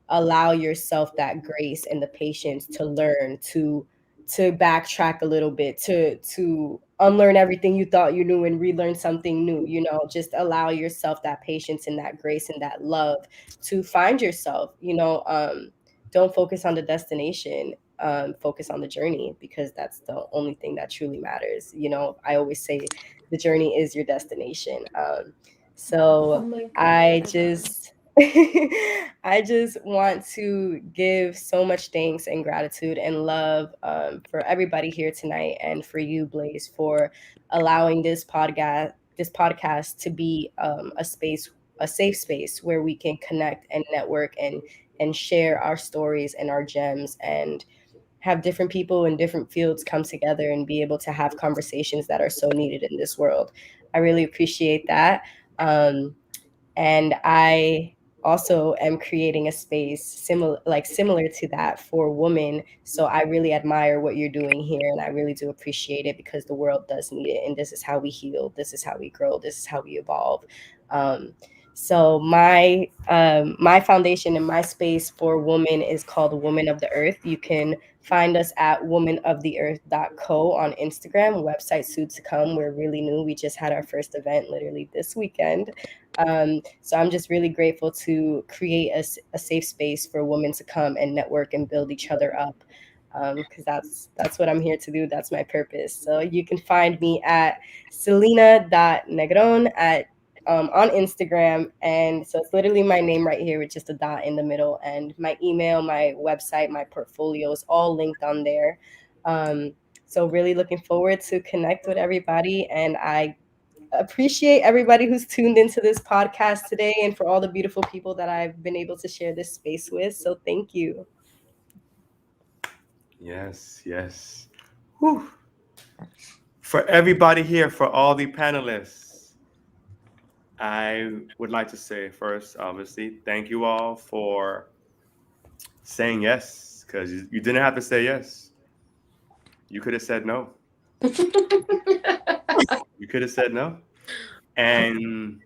allow yourself that grace and the patience to learn, to backtrack a little bit, to unlearn everything you thought you knew and relearn something new. You know, just allow yourself that patience and that grace and that love to find yourself. You know, don't focus on the destination, focus on the journey, because that's the only thing that truly matters. You know, I always say the journey is your destination. So I just I just want to give so much thanks and gratitude and love, for everybody here tonight, and for you, Blaze, for allowing this podcast to be, a safe space where we can connect and network and share our stories and our gems, and have different people in different fields come together and be able to have conversations that are so needed in this world. I really appreciate that. And I also am creating a space similar to that for women. So I really admire what you're doing here, and I really do appreciate it, because the world does need it, and this is how we heal, this is how we grow, this is how we evolve. So my foundation and my space for women is called Woman of the Earth. You can find us at womanoftheearth.co on Instagram. Website soon to come. We're really new. We just had our first event literally this weekend. So I'm just really grateful to create a safe space for women to come and network and build each other up, because that's what I'm here to do. That's my purpose. So you can find me at Selena.Negron on Instagram. And so it's literally my name right here with just a dot in the middle. And my email, my website, my portfolio is all linked on there. So really looking forward to connect with everybody. And I appreciate everybody who's tuned into this podcast today, and for all the beautiful people that I've been able to share this space with. So thank you. Yes, yes. Whew. For everybody here, for all the panelists, I would like to say first, obviously, thank you all for saying yes, because you didn't have to say yes. You could have said no. You could have said no. And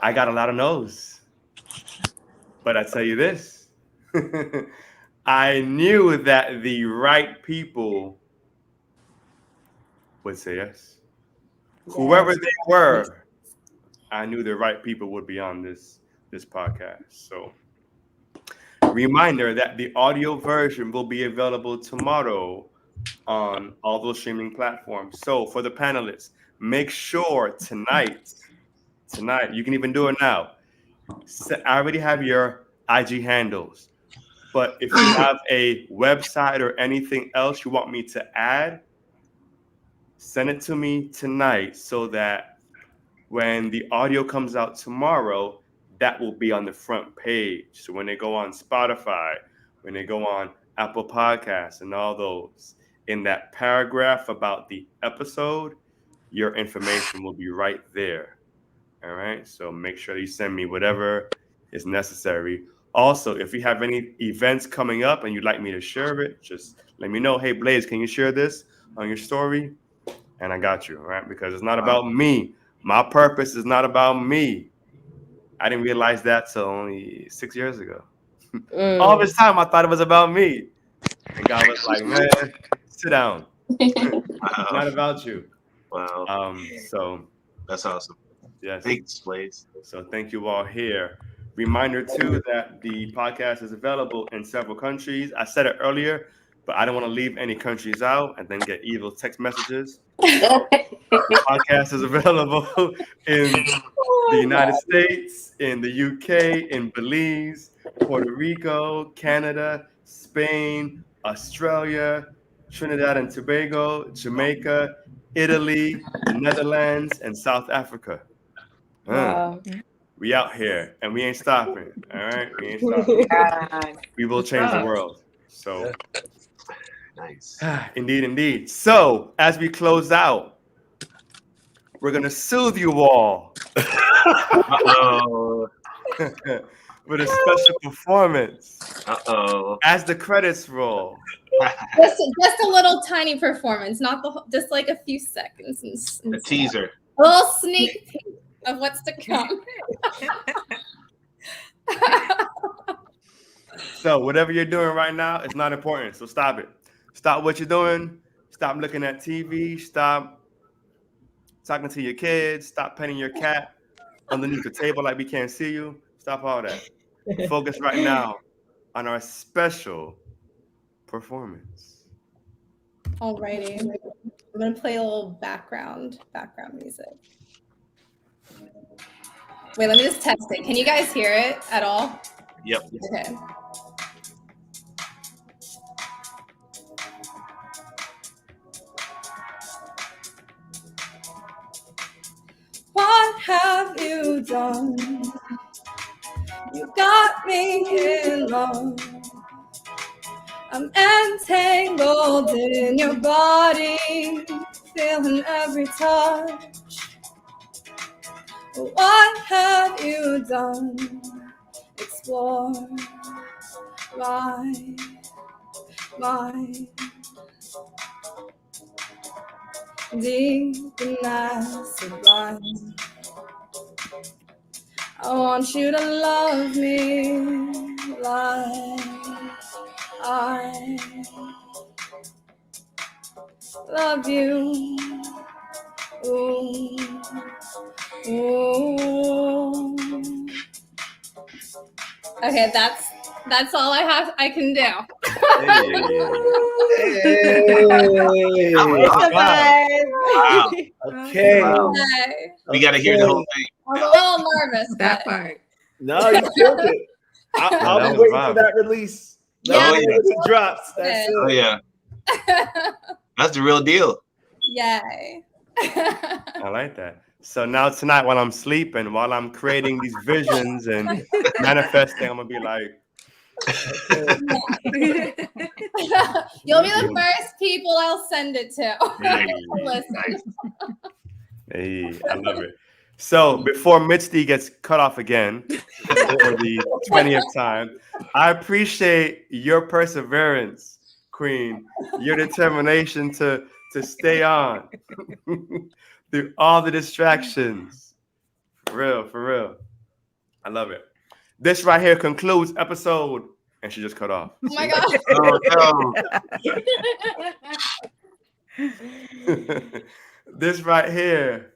I got a lot of no's. But I tell you this, I knew that the right people would say yes. Whoever they were, I knew the right people would be on this podcast. So reminder that the audio version will be available tomorrow on all those streaming platforms. So for the panelists, make sure tonight, you can even do it now. I already have your IG handles, but if you have a website or anything else you want me to add, send it to me tonight, so that when the audio comes out tomorrow, that will be on the front page. So when they go on Spotify, when they go on Apple Podcasts and all those, in that paragraph about the episode, your information will be right there. All right. So make sure you send me whatever is necessary. Also, if you have any events coming up and you'd like me to share it, just let me know. Hey, Blaze, can you share this on your story? And I got you. All right. Because it's not about me. My purpose is not about me. I didn't realize that till only 6 years ago. All this time, I thought it was about me. And God was like, man, sit down. It's not about you. Wow. So That's awesome. yes. Thanks, Blaze. So thank you all here. Reminder too that the podcast is available in several countries. I said it earlier, but I don't want to leave any countries out and then get evil text messages. The podcast is available in the United States, in the UK, in Belize, Puerto Rico, Canada, Spain, Australia, Trinidad and Tobago, Jamaica, Italy, the Netherlands, and South Africa. Wow. We out here and we ain't stopping. All right, we ain't stopping. We will change the world. So, Nice. indeed. So, as we close out, we're gonna soothe you all Uh-oh. with a special performance Uh-oh. as the credits roll. Just a little tiny performance, not the just like a few seconds. And A teaser. A little sneak peek of what's to come. So, whatever you're doing right now, it's not important. So stop it. Stop what you're doing. Stop looking at TV. Stop talking to your kids. Stop petting your cat underneath the table like we can't see you. Stop all that. Focus right now on our special performance. Alrighty. I'm gonna play a little background music. Wait, let me just test it. Can you guys hear it at all? Yep. Okay. What have you done? You got me in love. I'm entangled in your body, feeling every touch. What have you done? Explore my mind. Deep and that's sublime. I want you to love me like I love you. Ooh, ooh. Okay, that's all I can do. Hey. Wow. Okay. Wow. Okay. We got to hear the whole thing. I'm a little nervous. That but- part. No, you killed it. that I'll was be waiting vibe. for that release. Yeah. Oh, yeah. Once it drops. That's Oh, it. yeah. That's the real deal. Yay. I like that. So now tonight, while I'm sleeping, while I'm creating these visions and manifesting, I'm gonna be like, You'll be the first people I'll send it to. hey, Listen. hey, I love it. So before Mitzi gets cut off again for the 20th time, I appreciate your perseverance, Queen, your determination to stay on through all the distractions. For real. I love it. This right here concludes episode, and she just cut off. Oh my gosh. Oh, no. This right here.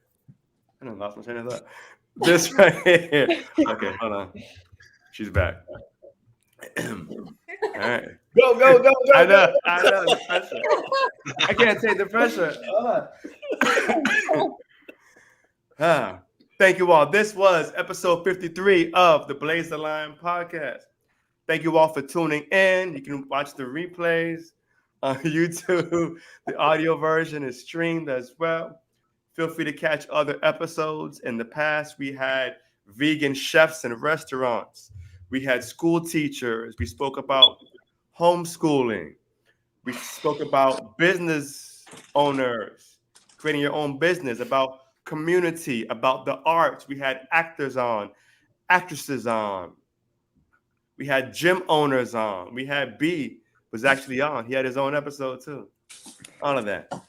I don't know, lost my train of thought. This right here. Okay, hold on. She's back. All right. Go. I know the pressure. I can't take the pressure. Thank you all. This was episode 53 of the Blazethelion podcast. Thank you all for tuning in. You can watch the replays on YouTube. The audio version is streamed as well. Feel free to catch other episodes. In the past, we had vegan chefs in restaurants. We had school teachers. We spoke about homeschooling. We spoke about business owners, creating your own business, about community, about the arts. We had actors on, actresses on. We had gym owners on. We had B was actually on. He had his own episode too. All of that. All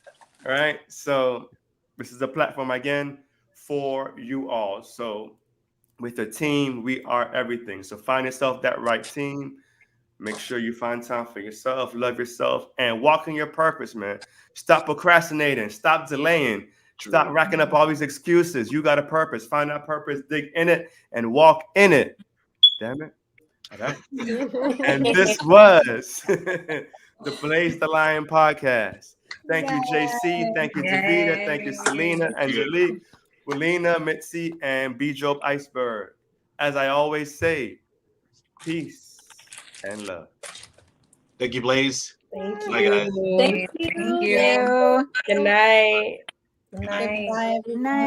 right. So this is a platform again for you all. So with a team, we are everything. So find yourself that right team. Make sure you find time for yourself, love yourself, and walk in your purpose, man. Stop procrastinating. Stop delaying. Stop racking up all these excuses. You got a purpose. Find that purpose, dig in it, and walk in it. Damn it. All right. And this was the Blazethelion podcast. Thank you, JC. Thank you, Davida. Thank you, Selena, Angelique, Melina, Mitzi, and B-Job Iceberg. As I always say, peace and love. Thank you, Blaze. Thank Bye, guys. you. Thank you. Thank you. Good night. Goodbye, everyone. Good night.